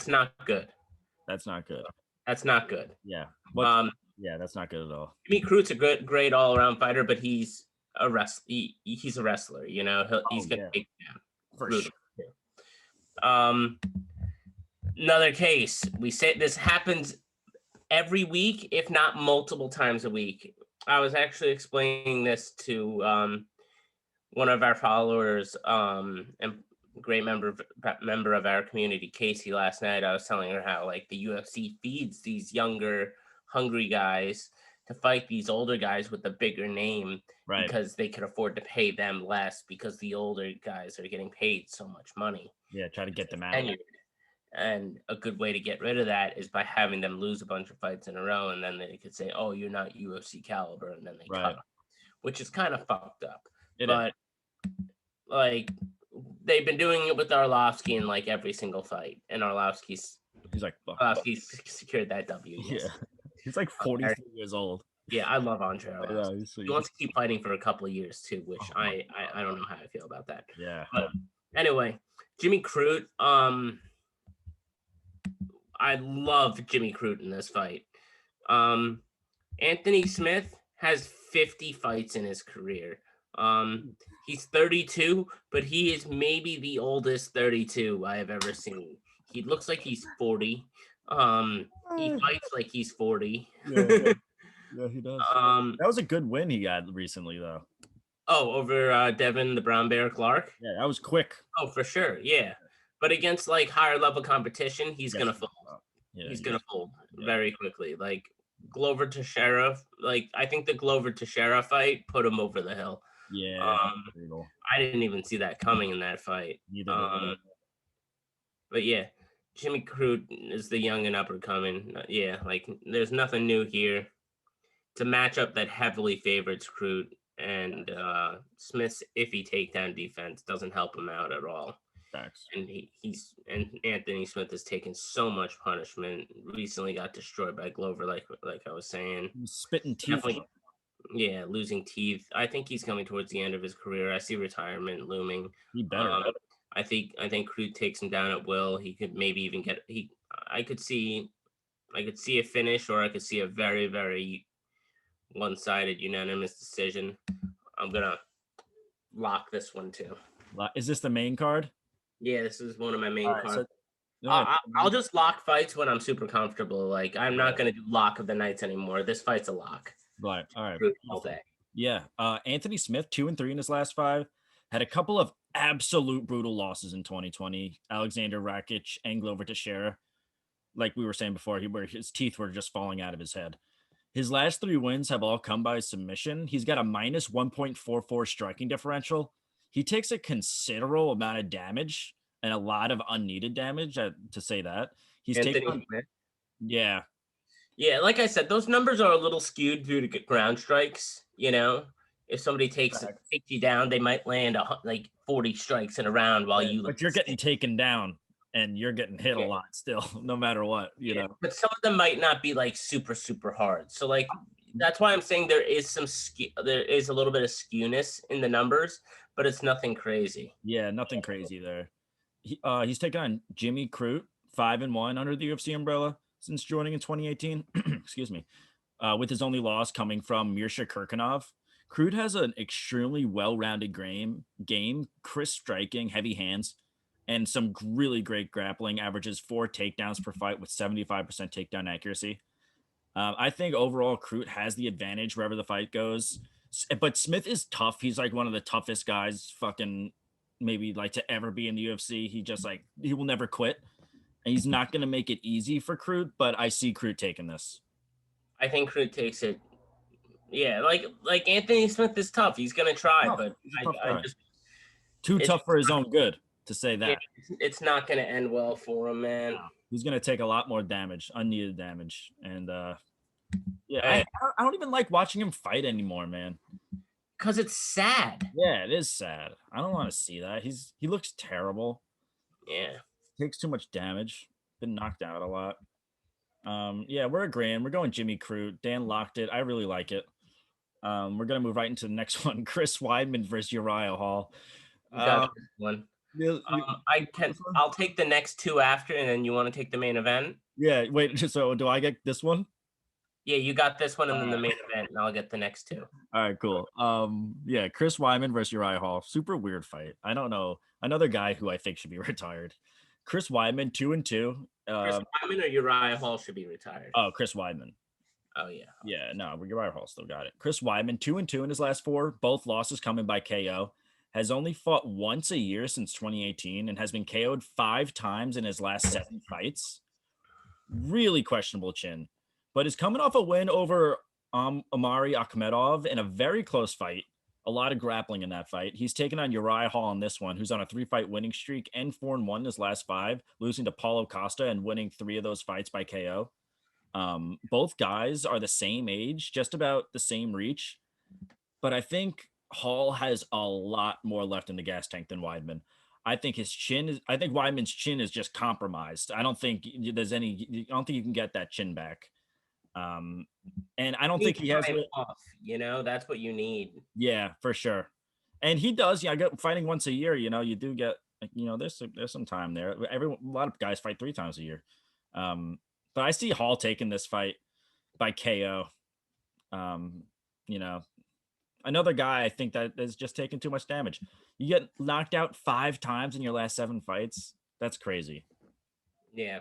not good. That's not good. That's not good. Yeah. That's not good at all. Jimmy Crute's a great all-around fighter, but he's a he's a wrestler, he's gonna take down. For sure. Another case. We say this happens every week, if not multiple times a week. I was actually explaining this to one of our followers and great member of our community, Casey, last night. I was telling her how like the UFC feeds these younger, hungry guys to fight these older guys with a bigger name, right? Because they could afford to pay them less because the older guys are getting paid so much money. Yeah, try to get them out. And a good way to get rid of that is by having them lose a bunch of fights in a row, and then they could say, "Oh, you're not UFC caliber," and then they cut them, which is kind of fucked up. Like they've been doing it with Arlovsky in like every single fight, and Arlovsky's secured that W. Yes. Yeah, he's like 43 years old. Yeah, I love Andre Arlovsky. He wants to keep fighting for a couple of years too, which I don't know how I feel about that. Yeah. But anyway, Jimmy Crute. I love Jimmy Crute in this fight. Anthony Smith has 50 fights in his career. He's 32, but he is maybe the oldest 32 I have ever seen. He looks like he's 40. He fights like he's 40. Yeah, he does. That was a good win he got recently, though. Oh, over Devin the Brown Bear Clark? Yeah, that was quick. Oh, for sure. Yeah. But against like higher level competition, he's gonna fold. Yeah, he's gonna fold very quickly. Like Glover Teixeira, like I think the Glover Teixeira fight put him over the hill. Yeah, I didn't even see that coming in that fight. But yeah, Jimmy Crute is the young and up and coming. Yeah, like there's nothing new here. It's a matchup that heavily favors Crute, and Smith's iffy takedown defense doesn't help him out at all. Facts. And Anthony Smith has taken so much punishment. Recently got destroyed by Glover, like I was saying. Spitting teeth. Yeah, losing teeth. I think he's coming towards the end of his career. I see retirement looming. He better. I think Crute takes him down at will. He could maybe even get I could see a finish, or I could see a very, very one-sided unanimous decision. I'm gonna lock this one too. Is this the main card? Yeah, this is one of my main cards. So I'll just lock fights when I'm super comfortable. Like I'm not gonna do lock of the nights anymore. This fight's a lock. Right. All right. All day. Yeah. Anthony Smith, 2-3 in his last 5, had a couple of absolute brutal losses in 2020. Alexander Rakic and Glover Teixeira. Like we were saying before, where his teeth were just falling out of his head. His last 3 wins have all come by submission. He's got a minus 1.44 striking differential. He takes a considerable amount of damage and a lot of unneeded damage, to say that. He's taking Smith. Yeah. Yeah, like I said, those numbers are a little skewed due to ground strikes. You know, if somebody takes you down, they might land like 40 strikes in a round while But you're getting taken down and you're getting hit a lot still, no matter what, you know. But some of them might not be like super, super hard. So like that's why I'm saying there is a little bit of skewness in the numbers, but it's nothing crazy. Yeah, nothing crazy there. He's taken on Jimmy Crute, 5-1 under the UFC umbrella since joining in 2018. Excuse me. With his only loss coming from Mirsha Kirkunov. Crute has an extremely well-rounded game, crisp striking, heavy hands, and some really great grappling. Averages 4 takedowns per fight with 75% takedown accuracy. I think overall Crute has the advantage wherever the fight goes. But Smith is tough. He's like one of the toughest guys fucking maybe like to ever be in the UFC. He will never quit. And he's not going to make it easy for Crute, but I see Crute taking this. I think Crute takes it. Yeah, like Anthony Smith is tough. He's going to try, but I just too tough for his own good to say that. It's not going to end well for him, man. No, he's going to take a lot more damage, unneeded damage. And I don't even like watching him fight anymore, man. Because it's sad. Yeah, it is sad. I don't want to see that. He looks terrible. Yeah. Takes too much damage. Been knocked out a lot. Yeah, we're agreeing. We're going Jimmy Crute. Dan locked it. I really like it. We're gonna move right into the next one. Chris Weidman versus Uriah Hall. One. I'll take the next 2 after, and then you want to take the main event? Yeah. Wait. So do I get this one? Yeah, you got this one, and then the main event, and I'll get the next 2. All right, cool. Yeah, Chris Weidman versus Uriah Hall. Super weird fight. I don't know. Another guy who I think should be retired. Chris Weidman, 2-2. Chris Weidman or Uriah Hall should be retired? Oh, Chris Weidman. Oh, yeah. Yeah, no, Uriah Hall still got it. Chris Weidman, 2-2 in his last 4. Both losses coming by KO. Has only fought once a year since 2018 and has been KO'd 5 times in his last 7 fights. Really questionable chin. But is coming off a win over Amari Akhmedov in a very close fight. A lot of grappling in that fight. He's taken on Uriah Hall in this one, who's on a 3-fight winning streak and 4-1 in his last 5, losing to Paulo Costa and winning 3 of those fights by KO. Both guys are the same age, just about the same reach. But I think Hall has a lot more left in the gas tank than Weidman. I think Weidman's chin is just compromised. I don't think you can get that chin back. And I don't think he has it off, that's what you need. Yeah, for sure. And he does. Yeah, fighting once a year, you do get, there's some time there. A lot of guys fight 3 times a year. But I see Hall taking this fight by KO. Another guy I think that is just taking too much damage. You get knocked out 5 times in your last 7 fights. That's crazy. Yeah.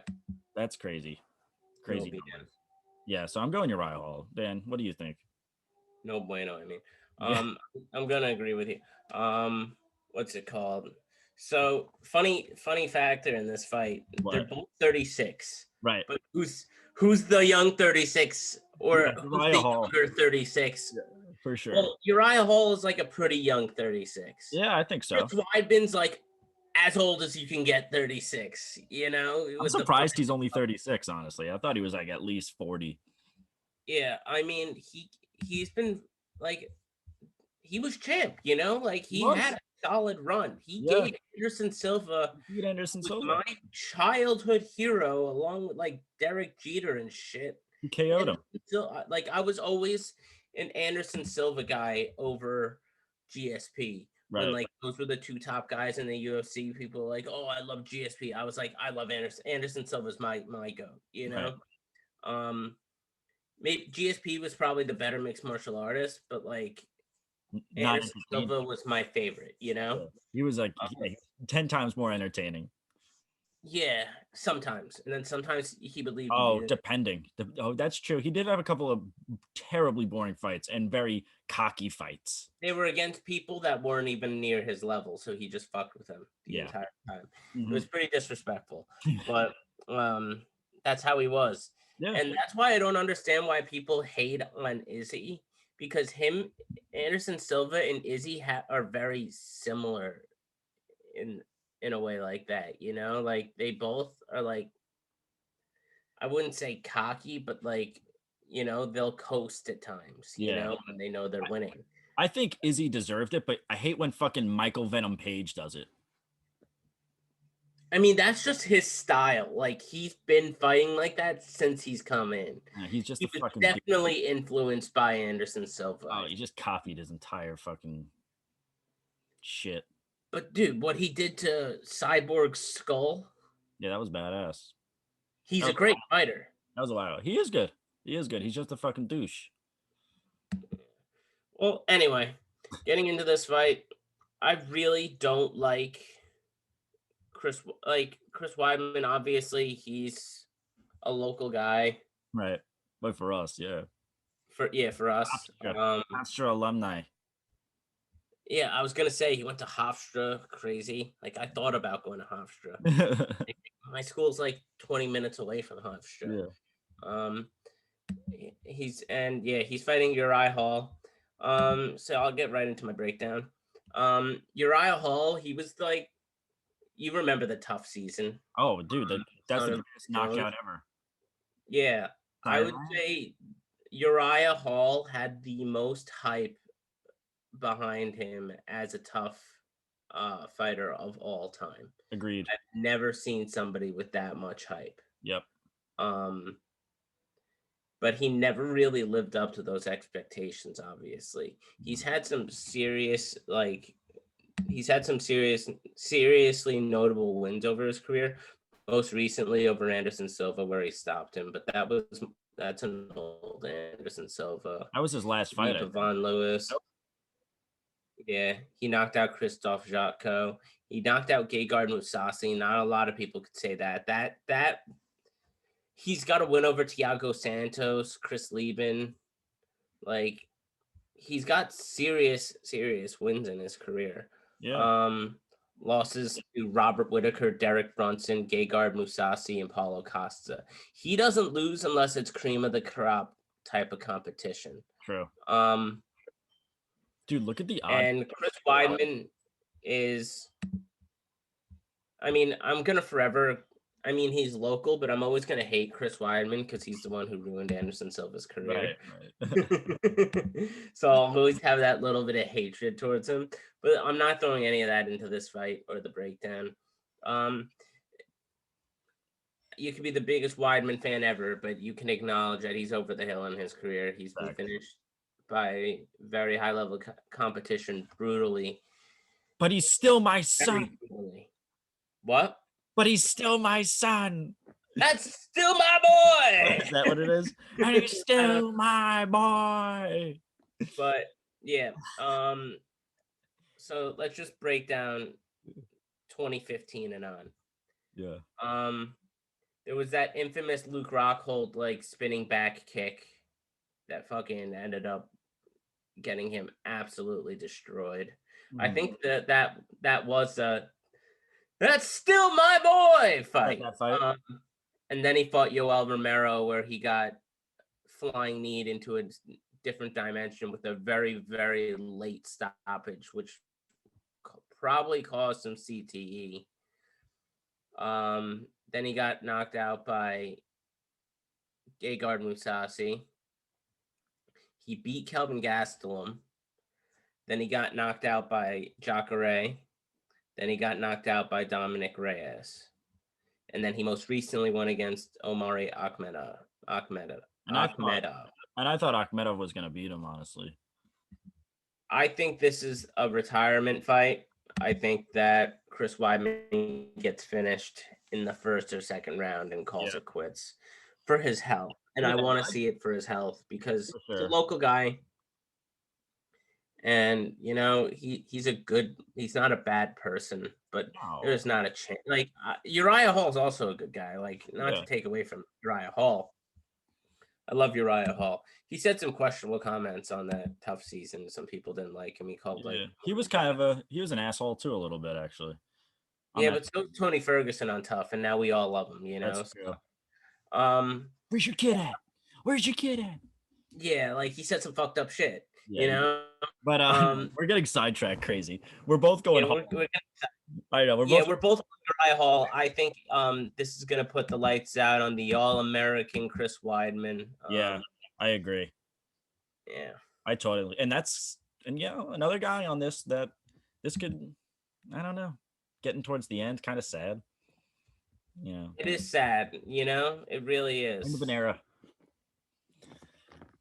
That's crazy. Crazy. Yeah, so I'm going Uriah Hall. Dan, what do you think? No bueno, I'm gonna agree with you. What's it called? So funny factor in this fight. What? They're both 36. Right. But who's the young 36 or who's the younger 36? Yeah, for sure. Well, Uriah Hall is like a pretty young 36. Yeah, I think so. Chris Weidman's like as old as you can get, 36, I'm surprised he's only 36, honestly. I thought he was like at least 40. Yeah, I mean, he's been like, he was champ, he had a solid run. He gave Anderson Silva my childhood hero, along with like Derek Jeter and shit. He KO'd him. Like, I was always an Anderson Silva guy over GSP. Right. When like those were the 2 top guys in the UFC, people were like, "Oh, I love GSP." I was like, "I love Anderson. Anderson Silva's my go." Right. Maybe GSP was probably the better mixed martial artist, but like Anderson Silva was my favorite. He was like 10 times more entertaining. Yeah, sometimes, and then sometimes he believed. Oh, depending. That's true. He did have a couple of terribly boring fights and very cocky fights. They were against people that weren't even near his level, so he just fucked with them the Yeah. entire time. Mhm. It was pretty disrespectful, but that's how he was. Yeah. And that's why I don't understand why people hate on Izzy, because Anderson Silva and Izzy are very similar in a way like that, you know? Like they both are like, I wouldn't say cocky, but like, you know, they'll coast at times, you Yeah. know, when they know they're winning. I think Izzy deserved it, but I hate when fucking Michael Venom Page does it. I mean, that's just his style. Like he's been fighting like that since he's come in. He's just He a was fucking definitely influenced by Anderson Silva. Oh, he just copied his entire fucking shit. But dude, what he did to Cyborg's skull, Yeah, that was badass. he's That a was, great fighter. that was a while. He is good. He is good. He's just a fucking douche. Well, anyway, getting into this fight, I really don't like Chris Weidman. Obviously, he's a local guy Right. But for us, yeah. for us. Hofstra alumni. Yeah, I was gonna say he went to Hofstra. Crazy. Like I thought about going to Hofstra. My school's like 20 minutes away from Hofstra. Yeah. He's fighting Uriah Hall. So I'll get right into my breakdown. Uriah Hall, he was like, you remember the tough season. Oh, dude, that's the Son of greatest knockout ever. Yeah, I would say Uriah Hall had the most hype behind him as a tough fighter of all time. Agreed. I've never seen somebody with that much hype. Yep. But he never really lived up to those expectations, obviously. He's had some seriously notable wins over his career, most recently over Anderson Silva, where he stopped him, but that's an old Anderson Silva. That was his last fight. Von Lewis. Nope. Yeah, he knocked out Christoph Jotko. He knocked out Gegard Mousasi. Not a lot of people could say that. That he's got a win over Thiago Santos, Chris Lieben. Like he's got serious wins in his career. Yeah. Losses to Robert Whitaker, Derek Brunson, Gegard Mousasi, and Paulo Costa. He doesn't lose unless it's cream of the crop type of competition. True. Dude, look at the odds. And Chris Weidman is, I mean, he's local, but I'm always going to hate Chris Weidman because he's the one who ruined Anderson Silva's career. Right. So I'll always have that little bit of hatred towards him, but I'm not throwing any of that into this fight or the breakdown. You could be the biggest Weidman fan ever, but you can acknowledge that he's over the hill in his career. He's been finished by very high level competition brutally. But he's still my son. What? But he's still my son. That's still my boy. Is that what it is? And he's still my boy. But yeah, so let's just break down 2015 and on. Yeah. There was that infamous Luke Rockhold like spinning back kick that fucking ended up getting him absolutely destroyed. I think that was that's still my boy fight. And then he fought Yoel Romero, where he got flying kneed into a different dimension with a very, very late stoppage, which probably caused some CTE. Then he got knocked out by Gegard Mousasi. He beat Kelvin Gastelum. Then he got knocked out by Jacare. Then he got knocked out by Dominic Reyes. And then he most recently won against Omari Akhmedov. And I thought Akhmedov was going to beat him, honestly. I think this is a retirement fight. I think that Chris Weidman gets finished in the first or second round and calls it quits for his health. And I want to see it for his health because he's a local guy. And he's not a bad person, but there's not a chance. Like Uriah Hall's also a good guy. Like, not to take away from Uriah Hall. I love Uriah Hall. He said some questionable comments on that tough season. Some people didn't like him. He called he was he was an asshole too a little bit, actually. Yeah, but so Tony Ferguson on Tough, and now we all love him. That's true. Where's your kid at? Where's your kid at? Yeah, like, he said some fucked up shit. But we're getting sidetracked crazy. We're both going. I know we're both Uriah Hall. I think this is gonna put the lights out on the All-American Chris Weidman. I agree. Yeah, I totally. And another guy on this could, I don't know, getting towards the end, kind of sad. It is sad. It really is. End of an era.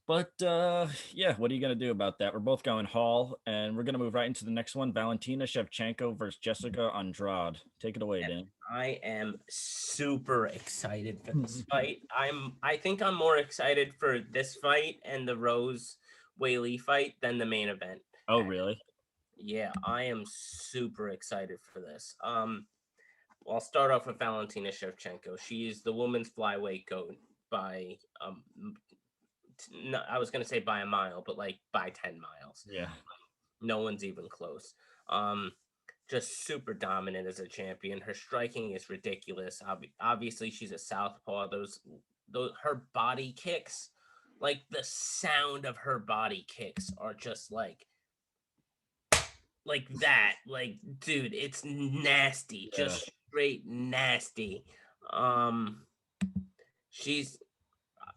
But what are you going to do about that? We're both going Hall, and we're going to move right into the next one. Valentina Shevchenko versus Jessica Andrade. Take it away, Dan. I am super excited for this fight. I think I'm more excited for this fight and the Rose Weili fight than the main event. Oh, really? Yeah, I am super excited for this. I'll start off with Valentina Shevchenko. She is the women's flyweight GOAT by no, I was gonna say by a mile, but like by 10 miles. Yeah. No one's even close. Just super dominant as a champion. Her striking is ridiculous. Obviously, she's a southpaw. Those her body kicks, like the sound of her body kicks are just like that. Like, dude, it's nasty. Yeah. Just straight nasty. She's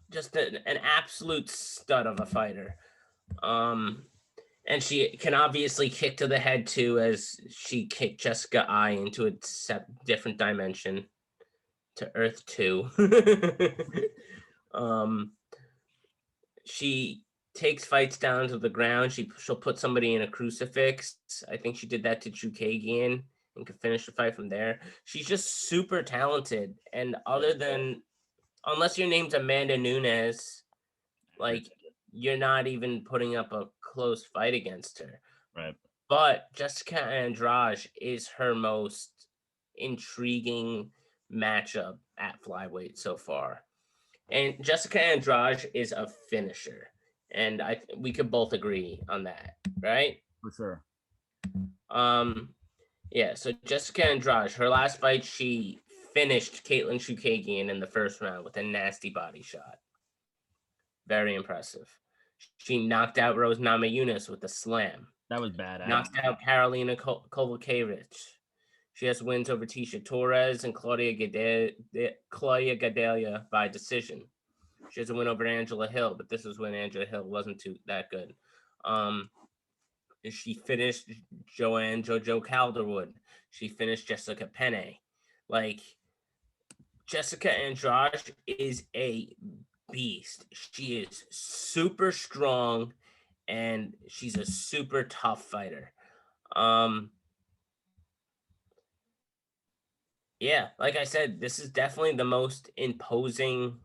just an absolute stud of a fighter. And she can obviously kick to the head too, as she kicked Jessica I into a different dimension, to Earth 2. She takes fights down to the ground. She'll put somebody in a crucifix. I think she did that to Chookagian and could finish the fight from there. She's just super talented. And unless your name's Amanda Nunes, like, you're not even putting up a close fight against her. Right. But Jessica Andrade is her most intriguing matchup at flyweight so far. And Jessica Andrade is a finisher. And we could both agree on that, right? For sure. Yeah, so Jessica Andrade, her last fight, she finished Kweilyn Chookagian in the first round with a nasty body shot. Very impressive. She knocked out Rose Namajunas with a slam. That was badass. Knocked out Karolina Kowalkiewicz. She has wins over Tisha Torres and Claudia Gadelha by decision. She has a win over Angela Hill, but this was when Angela Hill wasn't that good. She finished Joanne Jojo Calderwood. She finished Jessica Penne. Like, Jessica Andrade is a beast. She is super strong, and she's a super tough fighter. Yeah, like I said, this is definitely the most imposing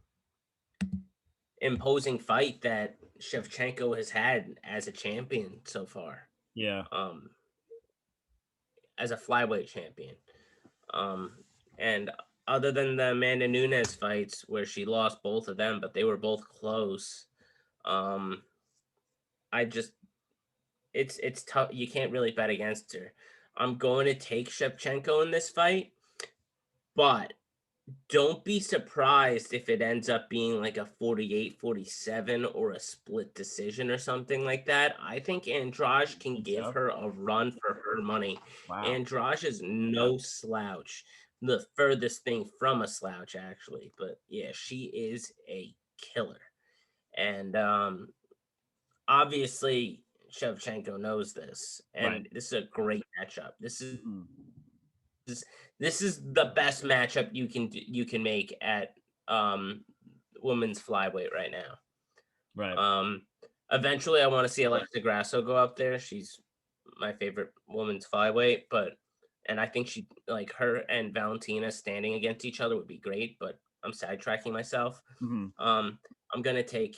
fight that Shevchenko has had as a champion so far. Yeah. As a flyweight champion. And other than the Amanda Nunes fights where she lost both of them, but they were both close. It's tough. You can't really bet against her. I'm going to take Shevchenko in this fight, but don't be surprised if it ends up being like a 48-47 or a split decision or something like that. I think Andrade can give her a run for her money. Wow. Andrade is no slouch. The furthest thing from a slouch, actually. But yeah, she is a killer. And obviously Shevchenko knows this. And This is a great matchup. This is the best matchup you can make at women's flyweight right now. Right. Eventually I want to see Alexa Grasso go up there. She's my favorite women's flyweight, and I think she, like, her and Valentina standing against each other would be great, but I'm sidetracking myself. Mm-hmm. I'm gonna take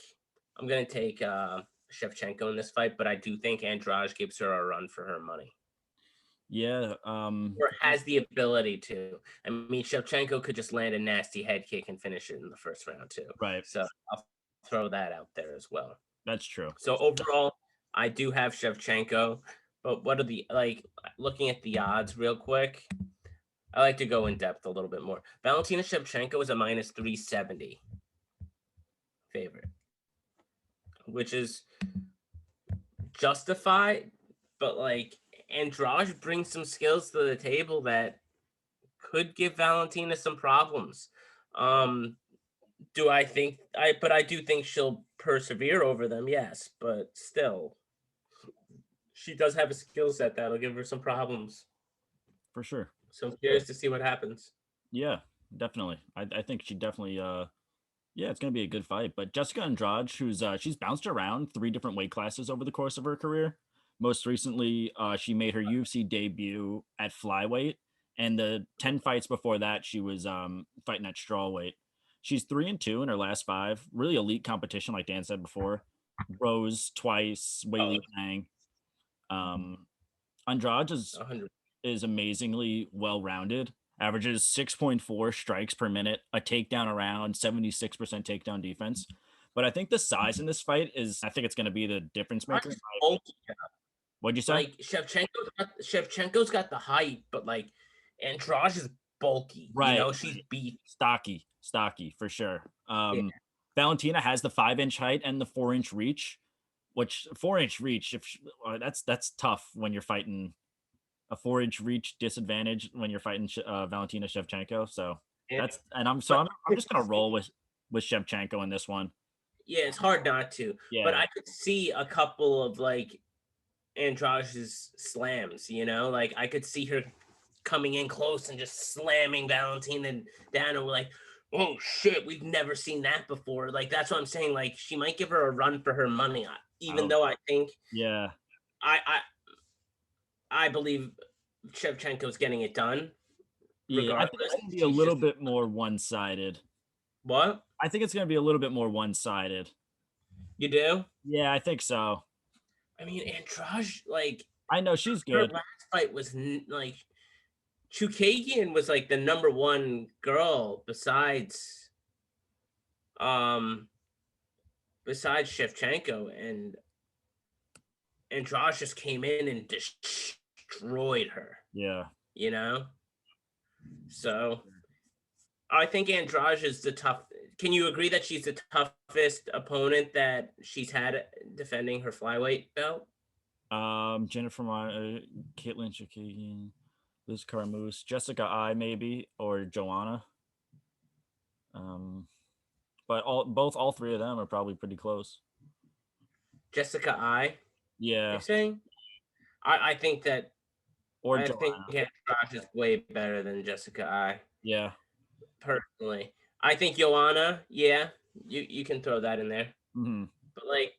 Shevchenko in this fight, but I do think Andrade gives her a run for her money. Yeah. Or has the ability to. I mean, Shevchenko could just land a nasty head kick and finish it in the first round too. Right. So I'll throw that out there as well. That's true. So overall, I do have Shevchenko, but what are the, like, looking at the odds real quick? I like to go in depth a little bit more. Valentina Shevchenko is a minus 370 favorite, which is justified, but like Andraj brings some skills to the table that could give Valentina some problems. Do I think but I do think she'll persevere over them, yes, but still she does have a skill set that'll give her some problems. For sure. So I'm curious to see what happens. Yeah, definitely. I think she definitely yeah, it's gonna be a good fight. But Jessica Andrade, who's she's bounced around 3 different weight classes over the course of her career. Most recently, she made her UFC debut at flyweight, and the 10 fights before that, she was fighting at strawweight. She's 3-2 in her last 5. Really elite competition, like Dan said before. Rose twice, Weili Zhang. Andrade is amazingly well-rounded. Averages 6.4 strikes per minute, a takedown around, 76% takedown defense. But I think the size in this fight I think it's going to be the difference maker. What'd you say? Like Shevchenko's got the height, but like Andrade is bulky. Right. You know, she's beat. Stocky for sure. Valentina has the 5-inch height and the 4-inch reach, which 4-inch reach, that's tough when you're fighting a 4-inch reach disadvantage when you're fighting Valentina Shevchenko. So I'm just gonna roll with Shevchenko in this one. Yeah, it's hard not to. Yeah. But I could see a couple of like Andrade's slams, you know, like I could see her coming in close and just slamming Valentina down, and we're like, oh shit, we've never seen that before. Like that's what I'm saying. Like she might give her a run for her money, even though I think I believe Shevchenko's getting it done. Yeah, I think it's going to be a little bit more one-sided. What? I think it's going to be a little bit more one-sided. You do? Yeah, I think so. I mean, Andrade, like, I know she's good. Her last fight was like, Chookagian was like the number 1 girl besides Shevchenko, and Andrade just came in and destroyed her. Yeah. You know? So I think Andrade is the tough. Can you agree that she's the toughest opponent that she's had defending her flyweight belt? Jennifer, Kweilyn Chookagian, Liz Carmouche, Jessica I maybe, or Joanna. But all 3 of them are probably pretty close. Jessica I. Yeah. You're saying? I think that. Or I Joanna. think Andrade is way better than Jessica I. Yeah. Personally, I think Joanna. Yeah, you can throw that in there. Mm-hmm. But like,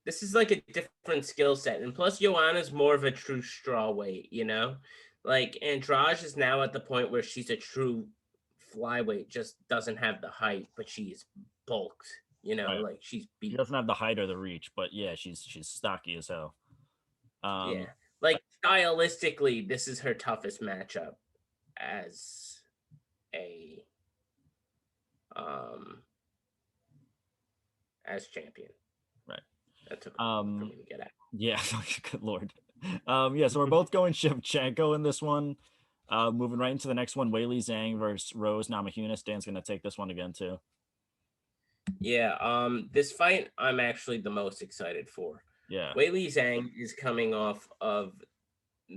this is like a different skill set, and plus Joanna's more of a true straw weight. You know, like Andrade is now at the point where she's a true flyweight, just doesn't have the height, but she's bulked. You know, like she's beat. She doesn't have the height or the reach, but yeah, she's stocky as hell. Yeah, like stylistically, this is her toughest matchup as a as champion. Right. That took for me to get at. Yeah, good lord. Yeah, so we're both going Shevchenko in this one. Moving right into the next one, Weili Zhang versus Rose Namajunas. Dan's gonna take this one again too. Yeah, this fight I'm actually the most excited for. Yeah. Weili Zhang is coming off of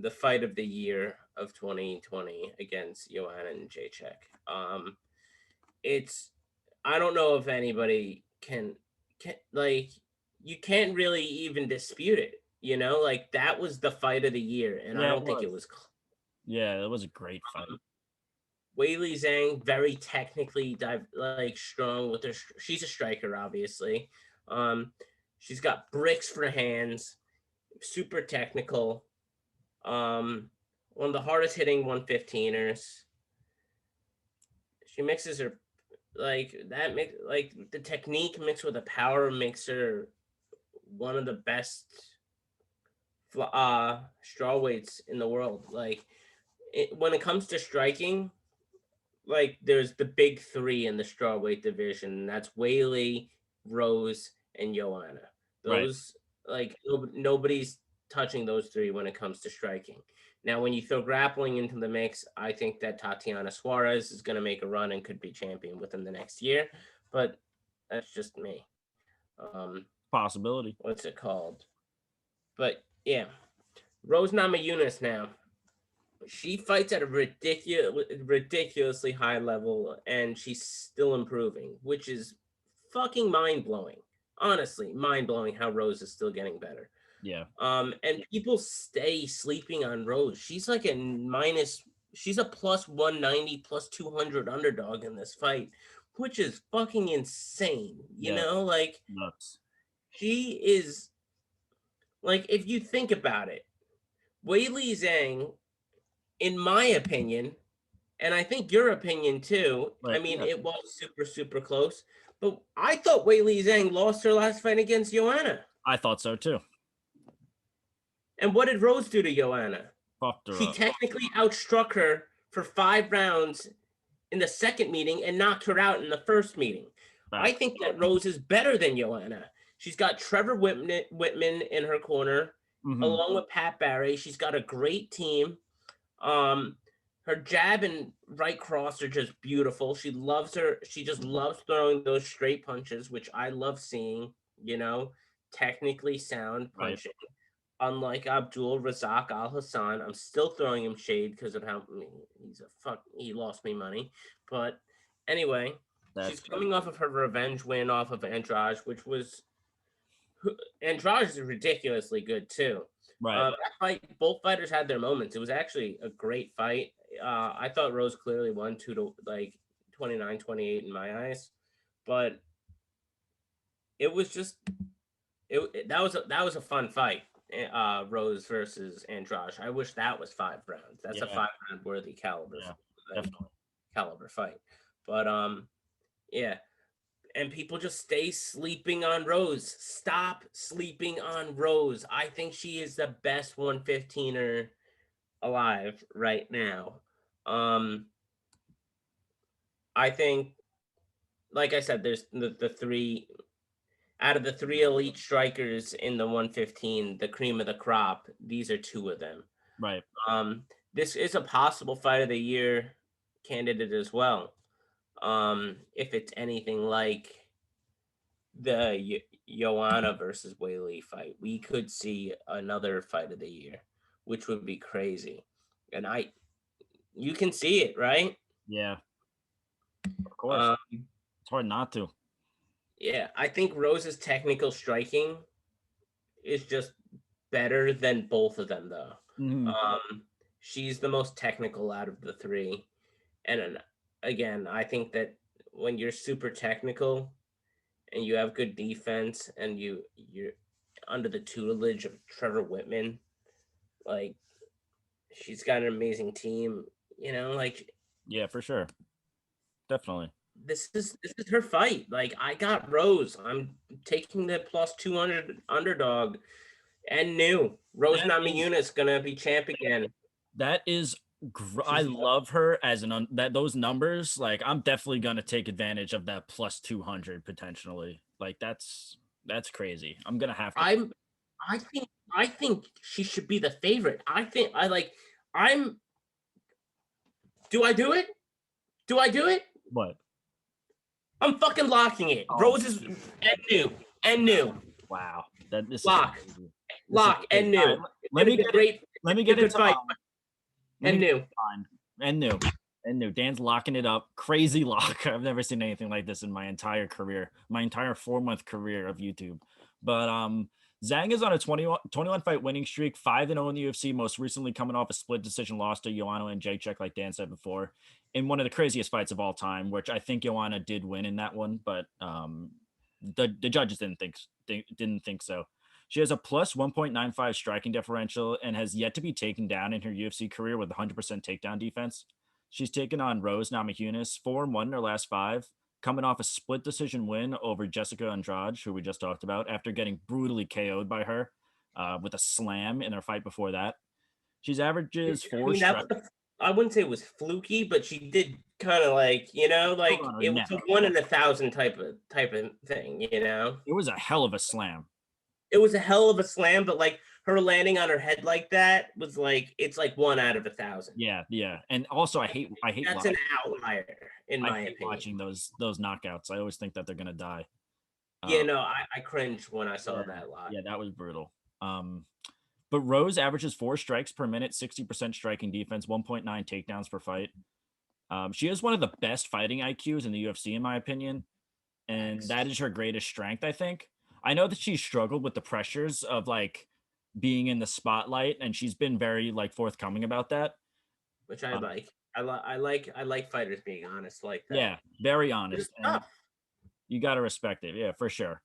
the fight of the year of 2020 against Joanna Jędrzejczyk. I don't know if anybody can like, you can't really even dispute it, you know, like that was the fight of the year, and I don't think it was. Yeah, it was a great fight. Weili Zhang, very technically strong with her. She's a striker, obviously. She's got bricks for hands, super technical. One of the hardest hitting 115ers. She mixes her the technique mixed with the power makes her one of the best strawweights in the world. Like when it comes to striking, like there's the big three in the strawweight division. And that's Weili, Rose, and Joanna. Right. Those like nobody's touching those three when it comes to striking. Now, when you throw grappling into the mix, I think that Tatiana Suarez is going to make a run and could be champion within the next year. But that's just me. Possibility. What's it called? But yeah, Rose Namajunas now. She fights at a ridiculously high level, and she's still improving, which is fucking mind blowing. Honestly, mind blowing how Rose is still getting better. Yeah. And people stay sleeping on Rose. She's like she's a plus 190, plus 200 underdog in this fight, which is fucking insane. You know, like nuts. She is like, if you think about it, Weili Zhang, in my opinion, and I think your opinion too. Right, I mean, it was super, super close. But I thought Weili Zhang lost her last fight against Joanna. I thought so too. And what did Rose do to Joanna? Fucked her She up. technically outstruck her for 5 rounds in the second meeting and knocked her out in the first meeting. I think that Rose is better than Joanna. She's got Trevor Whitman in her corner, along with Pat Barry. She's got a great team. Her jab and right cross are just beautiful. She just loves throwing those straight punches, which I love seeing, technically sound punching. Right. Unlike Abdul Razak Al Hassan, I'm still throwing him shade because of how he lost me money. But anyway, she's coming off of her revenge win off of Andraj, Andraj is ridiculously good too. Right. That fight, both fighters had their moments. It was actually a great fight. I thought Rose clearly won 29-28 in my eyes, but it was just that was a fun fight. Rose versus Andrade. I wish that was 5 rounds. That's a 5-round worthy caliber fight. But yeah. And people just stay sleeping on Rose. Stop sleeping on Rose. I think she is the best 115er alive right now. I think, like I said, there's the 3 out of the 3 elite strikers in the 115, the cream of the crop. These are 2 of them. Right. This is a possible fight of the year candidate as well. If it's anything like the Joanna versus Weili fight, we could see another fight of the year, which would be crazy. And you can see it, right? Yeah. Of course. It's hard not to. Yeah, I think Rose's technical striking is just better than both of them, though. She's the most technical out of the 3. And again, I think that when you're super technical and you have good defense and you're under the tutelage of Trevor Whitman, like, she's got an amazing team, Yeah, for sure. Definitely. This is her fight. Like, I got Rose. I'm taking the plus 200 underdog and Rose Namajunas gonna be champ again. That is I love her as those numbers. Like, I'm definitely gonna take advantage of that plus 200 potentially. Like, that's crazy. I'm gonna have to. I think she should be the favorite. Do I do it? What? I'm fucking locking it. Oh. Rose is and new. Wow. This lock and new. Right, let me get into fight. And new. Dan's locking it up. Crazy lock. I've never seen anything like this in my entire career, my entire 4-month career of YouTube. But Zhang is on a 21 fight winning streak, 5-0 in the UFC, most recently coming off a split decision loss to Joanna and Jacek, like Dan said before, in one of the craziest fights of all time, which I think Joanna did win in that one, but the judges didn't think so. She has a plus 1.95 striking differential and has yet to be taken down in her UFC career with 100% takedown defense. She's taken on Rose Namajunas 4-1 in her last 5, coming off a split decision win over Jessica Andrade, who we just talked about, after getting brutally KO'd by her with a slam in their fight before that. She's averages I four mean, that strikes. was I wouldn't say it was fluky, but she did kind of like, you know, like on her it was neck. a 1 in 1,000 type of thing, you know. It was a hell of a slam. It was a hell of a slam, but like her landing on her head like that was like it's like 1 out of 1,000. Yeah, yeah. And also, I hate That's an outlier in I my hate opinion. watching those knockouts. I always think that they're gonna die. Yeah, no, I cringed when I saw Yeah, that live. yeah, that was brutal. But Rose averages 4 strikes per minute, 60% striking defense, 1.9 takedowns per fight. She has one of the best fighting IQs in the UFC, in my opinion, and that is her greatest strength, I think. I know that she's struggled with the pressures of like being in the spotlight, and she's been very like forthcoming about that. Which I like. I like fighters being honest like that. Yeah, very It's honest, and tough. you got to respect it. Yeah, for sure.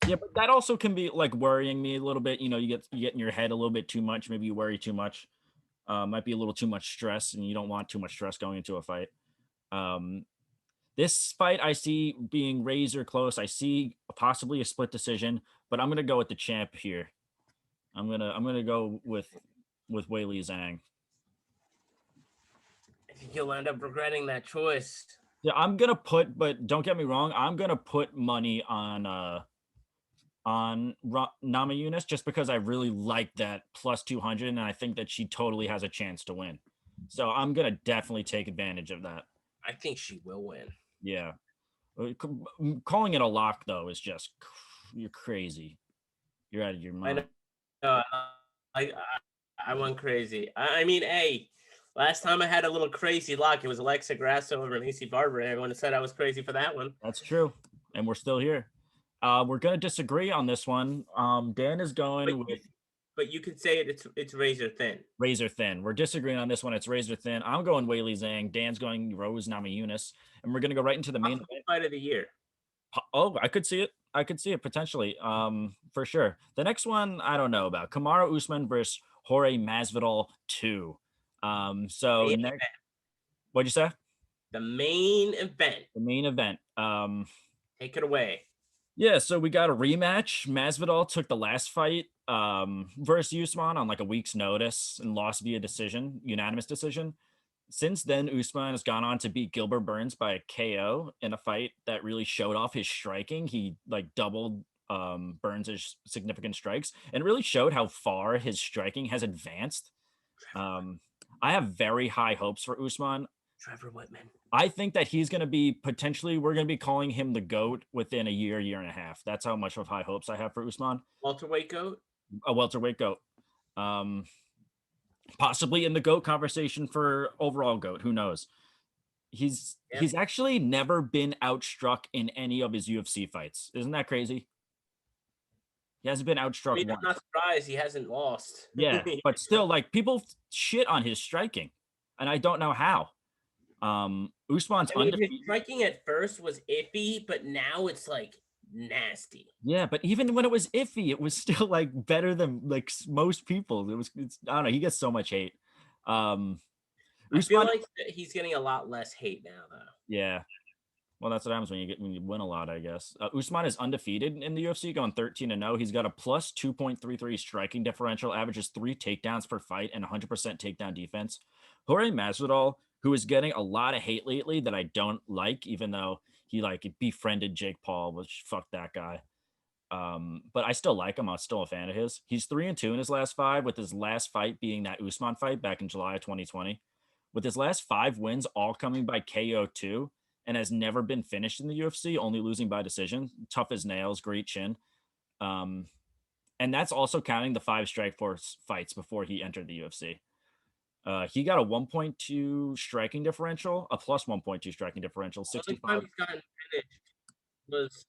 Yeah, but that also can be like worrying me a little bit. You know, you get in your head a little bit too much. Maybe you worry too much. Might be a little too much stress, and you don't want too much stress going into a fight. Um, this fight I see being razor close. I see possibly a split decision, but I'm gonna go with the champ here. I'm gonna go with Weili Zhang. I think you'll end up regretting that choice. Yeah, I'm gonna put, but don't get me wrong, I'm gonna put money on Namajunas just because I really like that plus 200, and I think that she totally has a chance to win. So I'm gonna definitely take advantage of that. I think she will win. Yeah, calling it a lock though is just you're crazy. You're out of your mind. I I went crazy. I mean, hey, last time I had a little crazy lock, it was Alexa Grasso over Lacey Barber. Everyone said I was crazy for that one. That's true, and we're still here. We're gonna disagree on this one. Dan is going with But you could say it's razor thin. razor thin. We're disagreeing on this one. It's razor thin. I'm going Weili Zhang. Dan's going Rose Namajunas, and we're gonna go right into the main event. Fight of the year. Oh, I could see it. I could see it potentially. For sure. The next one I don't know about. Kamaru Usman versus Jorge Masvidal 2. So next, what'd you say? The main event. The main event. Take it away. Yeah, so we got a rematch. Masvidal took the last fight versus Usman on like a week's notice and lost via decision, unanimous decision. Since then, Usman has gone on to beat Gilbert Burns by a KO in a fight that really showed off his striking. He like doubled Burns' significant strikes and really showed how far his striking has advanced. I have very high hopes for Usman. Trevor Whitman. I think that he's going to be potentially, we're going to be calling him the GOAT within a year and a half. That's how much of high hopes I have for Usman. Welterweight GOAT? A welterweight GOAT. Possibly in the GOAT conversation for overall GOAT. Who knows? He's actually never been outstruck in any of his UFC fights. Isn't that crazy? He hasn't been outstruck once. I'm not surprised he hasn't lost. Yeah, but still, like, people shit on his striking, and I don't know how. Usman's undefeated. His striking at first was iffy, but now it's like nasty. Yeah, but even when it was iffy, it was still like better than like most people. I don't know. He gets so much hate. I feel like he's getting a lot less hate now, though. Yeah. Well, that's what happens when you win a lot, I guess. Usman is undefeated in the UFC, going 13-0. He's got a plus 2.33 striking differential, averages 3 takedowns per fight, and 100% takedown defense. Jorge Masvidal, who is getting a lot of hate lately that I don't like, even though he like befriended Jake Paul, which fuck that guy. But I still like him. I'm still a fan of his. He's 3-2 in his last 5, with his last fight being that Usman fight back in July of 2020. With his last 5 wins, all coming by KO2, and has never been finished in the UFC, only losing by decision. Tough as nails, great chin. And that's also counting the 5 Strikeforce fights before he entered the UFC. He got a 1.2 striking differential, a plus 1.2 striking differential, 65. He's gotten finished was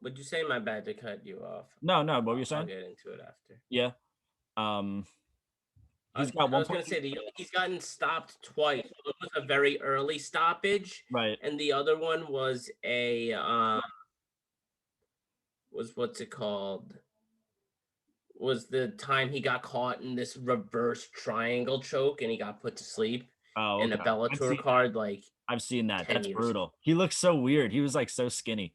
would you say? My bad to cut you off. No, what were you saying? I'll get into it after. Yeah. He's got I was going to say he's gotten stopped twice. One was a very early stoppage, right? And the other one was a what's it called? Was the time he got caught in this reverse triangle choke and he got put to sleep. Oh, in a okay. Bellator card like I've seen that. 10 That's years ago. brutal. He looks so weird. He was like so skinny.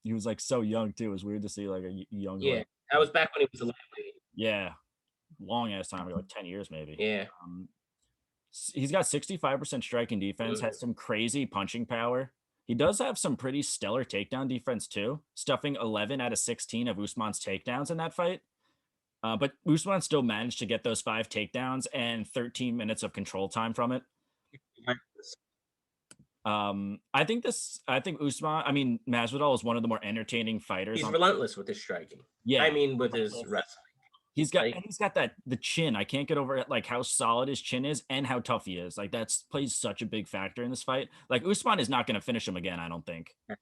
He was like so young too. It was weird to see like a young Yeah, like that was back when he was a lightweight. yeah, long ass time ago, like 10 years maybe. Yeah. He's got 65% striking defense, has some crazy punching power. He does have some pretty stellar takedown defense too, stuffing 11 out of 16 of Usman's takedowns in that fight. But Usman still managed to get those 5 takedowns and 13 minutes of control time from it. I think Usman, I mean, Masvidal is one of the more entertaining fighters. He's relentless with his striking. Yeah. I mean, with his wrestling. He's got the chin. I can't get over it, like how solid his chin is and how tough he is. Like that's plays such a big factor in this fight. Like Usman is not going to finish him again, I don't think. I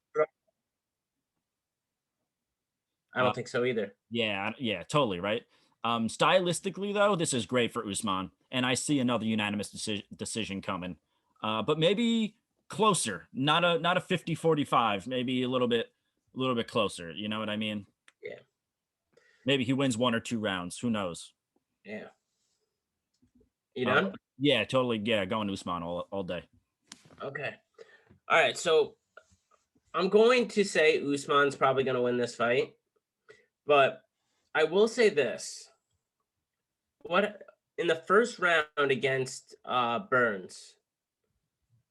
don't think so either. Yeah, totally right. Stylistically though, this is great for Usman, and I see another unanimous decision coming. But maybe closer, not a 50-45, maybe a little bit closer. You know what I mean? Yeah. Maybe he wins 1 or 2 rounds. Who knows? Yeah. You done? Yeah, totally. Yeah, going Usman all day. Okay. All right. So I'm going to say Usman's probably going to win this fight, but I will say this: what in the first round against Burns,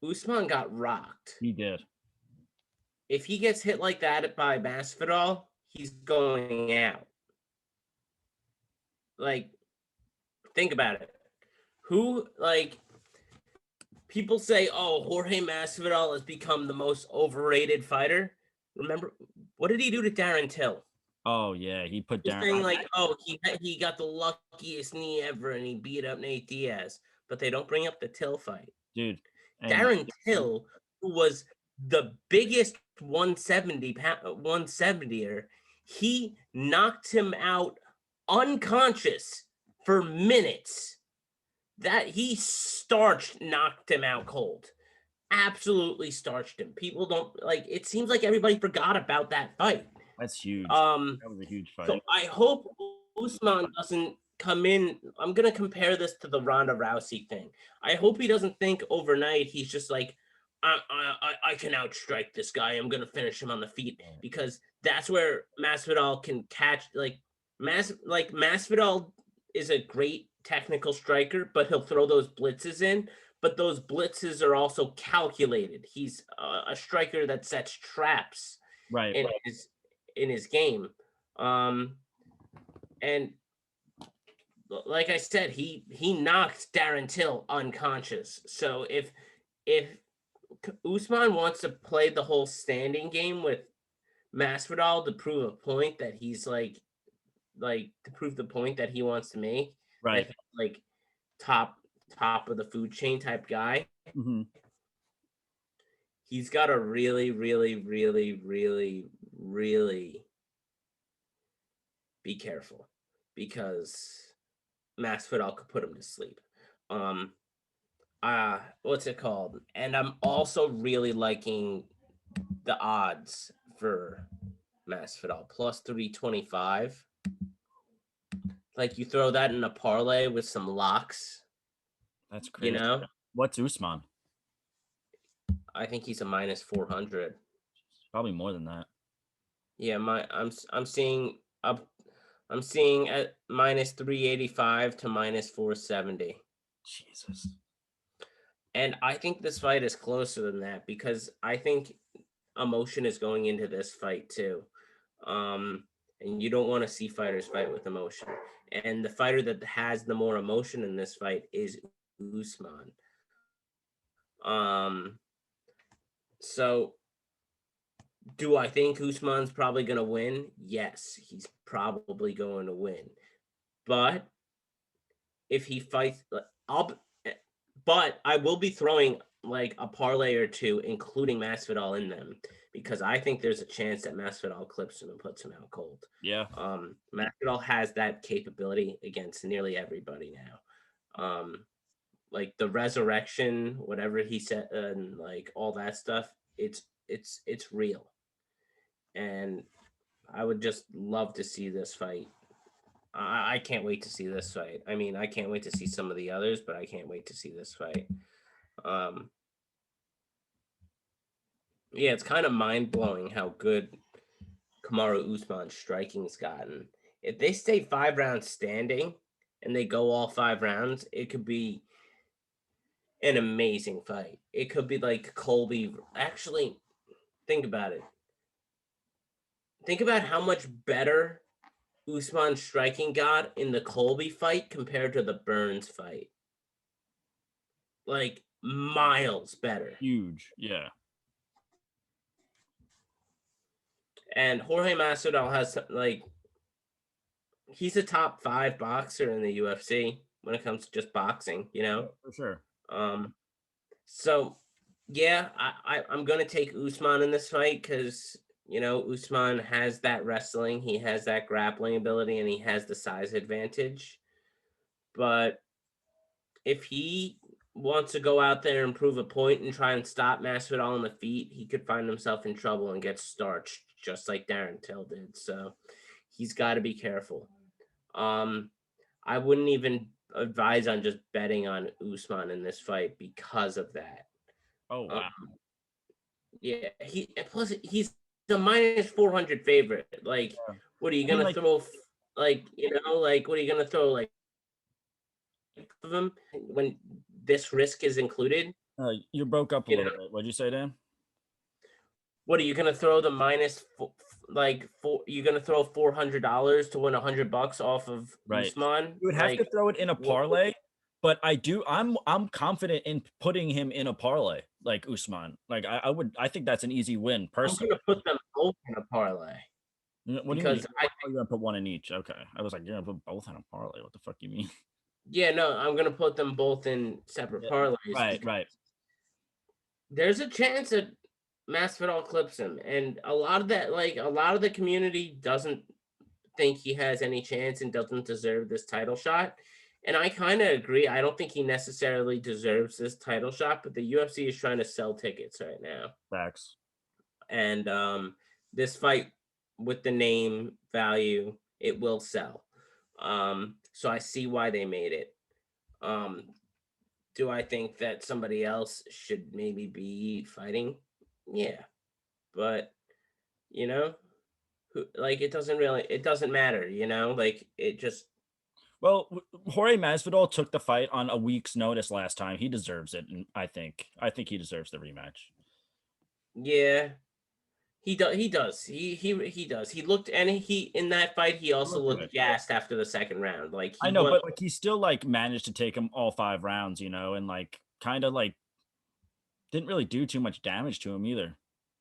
Usman got rocked. He did. If he gets hit like that by Masvidal, he's going out. Like, think about it. Who, like, people say, oh, Jorge Masvidal has become the most overrated fighter. Remember, what did he do to Darren Till? Oh, yeah, he put Darren. Saying, like, oh, he got the luckiest knee ever and he beat up Nate Diaz. But they don't bring up the Till fight. Dude. Darren Till, who was the biggest 170er, he knocked him out unconscious for minutes. That he knocked him out cold. Absolutely starched him. People don't like it. Seems like everybody forgot about that fight. That's huge. That was a huge fight. So I hope Usman doesn't come in. I'm gonna compare this to the Ronda Rousey thing. I hope he doesn't think overnight he's just like, I can outstrike this guy. I'm gonna finish him on the feet, because that's where Masvidal can catch. Masvidal is a great technical striker, but he'll throw those blitzes in. But those blitzes are also calculated. He's a striker that sets traps in his game. And like I said, he knocked Darren Till unconscious. So if Usman wants to play the whole standing game with Masvidal to prove a point that he's like to prove the point that he wants to make, right? Like top of the food chain type guy. Mm-hmm. He's got to really, really, really, really, really be careful, because Masvidal could put him to sleep. What's it called? And I'm also really liking the odds for Masvidal plus 325. Like, you throw that in a parlay with some locks. That's crazy. You know? What's Usman? I think he's a minus 400. Probably more than that. Yeah, I'm seeing at minus 385 to minus 470. Jesus. And I think this fight is closer than that, because I think emotion is going into this fight too. And you don't want to see fighters fight with emotion. And the fighter that has the more emotion in this fight is Usman. So do I think Usman's probably going to win? Yes, he's probably going to win. But if he fights, but I will be throwing like a parlay or two, including Masvidal in them, because I think there's a chance that Masvidal clips him and puts him out cold. Yeah. Masvidal has that capability against nearly everybody now. Like the resurrection, whatever he said, and like all that stuff, it's real. And I would just love to see this fight I can't wait to see this fight. I mean, I can't wait to see some of the others, but I can't wait to see this fight. Yeah, it's kind of mind-blowing how good Kamaru Usman's striking's gotten. If they stay 5 rounds standing and they go all 5 rounds, it could be an amazing fight. It could be like Colby. Actually, think about it. Think about how much better Usman's striking got in the Colby fight compared to the Burns fight. Like miles better. Huge. Yeah. And Jorge Masvidal has like he's a top 5 boxer in the UFC when it comes to just boxing, you know. For sure. So yeah, I'm gonna take Usman in this fight because you know Usman has that wrestling, he has that grappling ability, and he has the size advantage. But if he wants to go out there and prove a point and try and stop Masvidal on the feet, he could find himself in trouble and get starched, just like Darren Till did. So he's got to be careful. I wouldn't even advise on just betting on Usman in this fight because of that. Oh wow. Yeah, he's the minus 400 favorite. Like, what are you gonna throw? Like, you know, like what are you gonna throw? Like, of them when this risk is included. You broke up a little bit. What'd you say, Dan? What are you gonna throw the minus you're gonna throw $400 to win $100 off of Usman? You would have to throw it in a parlay, but I'm confident in putting him in a parlay like Usman. Like I think that's an easy win personally. I'm gonna put them both in a parlay. What do you mean? You're gonna put one in each. Okay. I was like, you're gonna put both in a parlay. What the fuck you mean? Yeah, no, I'm gonna put them both in separate parlays. Right. There's a chance that Masvidal clips him, and a lot of the community doesn't think he has any chance and doesn't deserve this title shot. And I kind of agree. I don't think he necessarily deserves this title shot, but the UFC is trying to sell tickets right now. Facts. And this fight with the name value, it will sell. So I see why they made it. Do I think that somebody else should maybe be fighting? Yeah. But, you know, like it doesn't matter, you know, like it just. Well, Jorge Masvidal took the fight on a week's notice last time. He deserves it, and I think he deserves the rematch. Yeah. He does. He does. He looked, and he in that fight he also looked gassed after the second round. Like I know, but like he still like managed to take him all 5 rounds, you know, and like kind of like didn't really do too much damage to him either.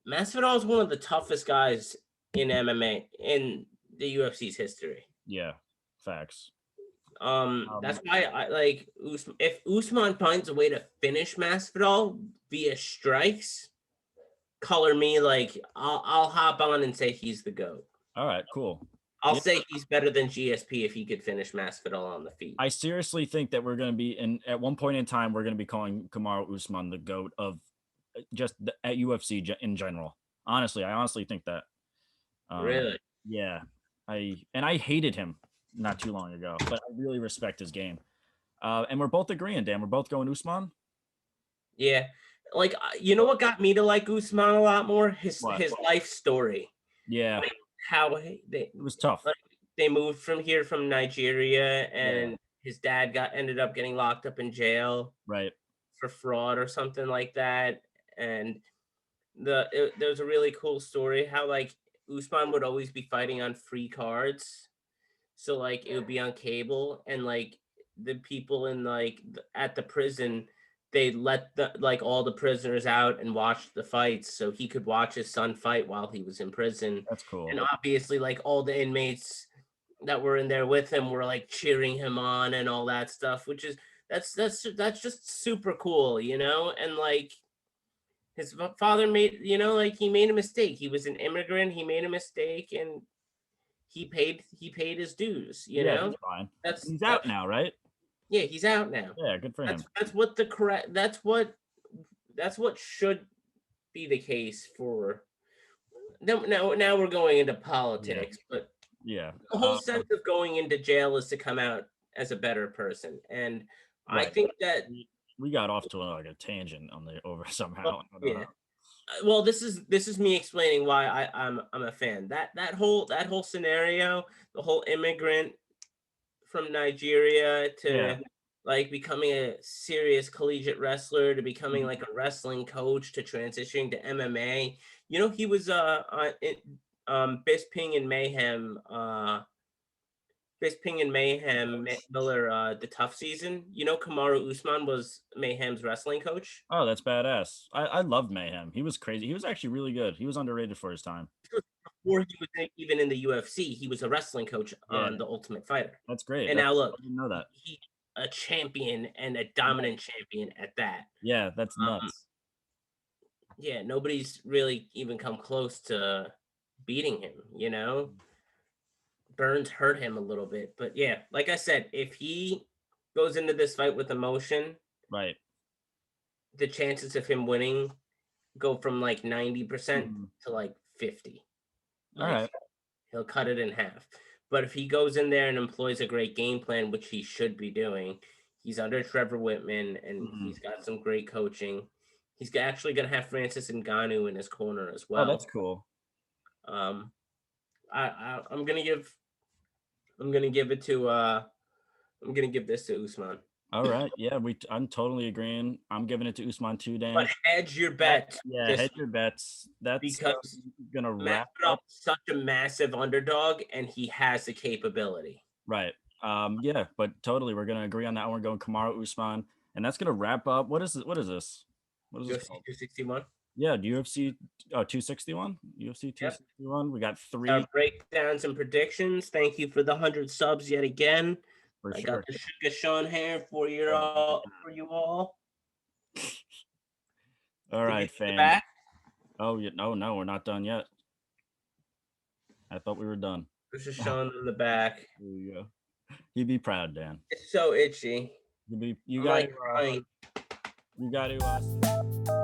Masvidal is one of the toughest guys in MMA in the UFC's history. Yeah, facts. That's why I like if Usman finds a way to finish Masvidal via strikes, color me like I'll hop on and say he's the GOAT. All right, cool. I'll say he's better than GSP if he could finish Masvidal on the feet. I seriously think that we're going to be at one point in time we're going to be calling Kamaru Usman the GOAT of just at UFC in general. Honestly, I honestly think that. Really? Yeah. I hated him not too long ago, but I really respect his game. And we're both agreeing, Dan. We're both going Usman. Yeah. Like, you know what got me to like Usman a lot more? His life story. Yeah. Like how it was tough. Like, they moved from Nigeria, and his dad ended up getting locked up in jail. Right. For fraud or something like that. And there was a really cool story how like Usman would always be fighting on free cards. So like it would be on cable, and like the people in like at the prison, they let all the prisoners out and watch the fights so he could watch his son fight while he was in prison. That's cool. And obviously like all the inmates that were in there with him were like cheering him on and all that stuff, which is that's just super cool, you know? And like his father made, you know, like he made a mistake. He was an immigrant. He made a mistake, and he paid his dues, you know? He's fine. He's out now, right? Yeah, he's out now. Yeah, good for him. That's what should be the case for. Now we're going into politics, but Yeah. The whole sense of going into jail is to come out as a better person, and I Right. think that We got off to like a tangent on the over somehow. well, I don't yeah. know. Well, this is me explaining why I'm a fan. That whole scenario, the whole immigrant from Nigeria Yeah. to like becoming a serious collegiate wrestler to becoming Mhm. like a wrestling coach to transitioning to MMA. You know, he was Bisping and Mayhem Miller the tough season. You know, Kamaru Usman was Mayhem's wrestling coach. Oh, that's badass. I loved Mayhem. He was crazy. He was actually really good. He was underrated for his time. Before he was even in the UFC, he was a wrestling coach Yeah, on The Ultimate Fighter. that's great. And now look, I didn't know that. he a champion and a dominant champion at that. Yeah, that's nuts. Yeah, nobody's really even come close to beating him, you know? Burns hurt him a little bit, but yeah, like I said, if he goes into this fight with emotion, Right. the chances of him winning go from like 90% Mhm. to like 50. All Like right. he'll cut it in half. But if he goes in there and employs a great game plan, which he should be doing, he's under Trevor Whitman and Mhm. he's got some great coaching. He's actually going to have Francis Ngannou in his corner as Oh, that's well. cool. I'm gonna give it to I'm gonna give this to Usman. All right. Yeah, I'm totally agreeing. I'm giving it to Usman too, Dan. But hedge your bet. Yeah, hedge your bets. That's because gonna wrap Masvidal up. is such a massive underdog and he has the capability. Right. Yeah, but totally, we're gonna agree on that one. We're going Kamaru Usman, and that's gonna wrap up. What is it? What is this? What is this UFC called? 261. Yeah, UFC 261. UFC 261. We got three Breakdowns and predictions. Thank you for the 100 subs yet again. for I sure. got the Sugar Sean hair for you all. All right, fans. Back? Oh, yeah, no, we're not done yet. I thought we were done. This is Sean in the back. There you go. You'd be proud, Dan. It's so itchy. You got to.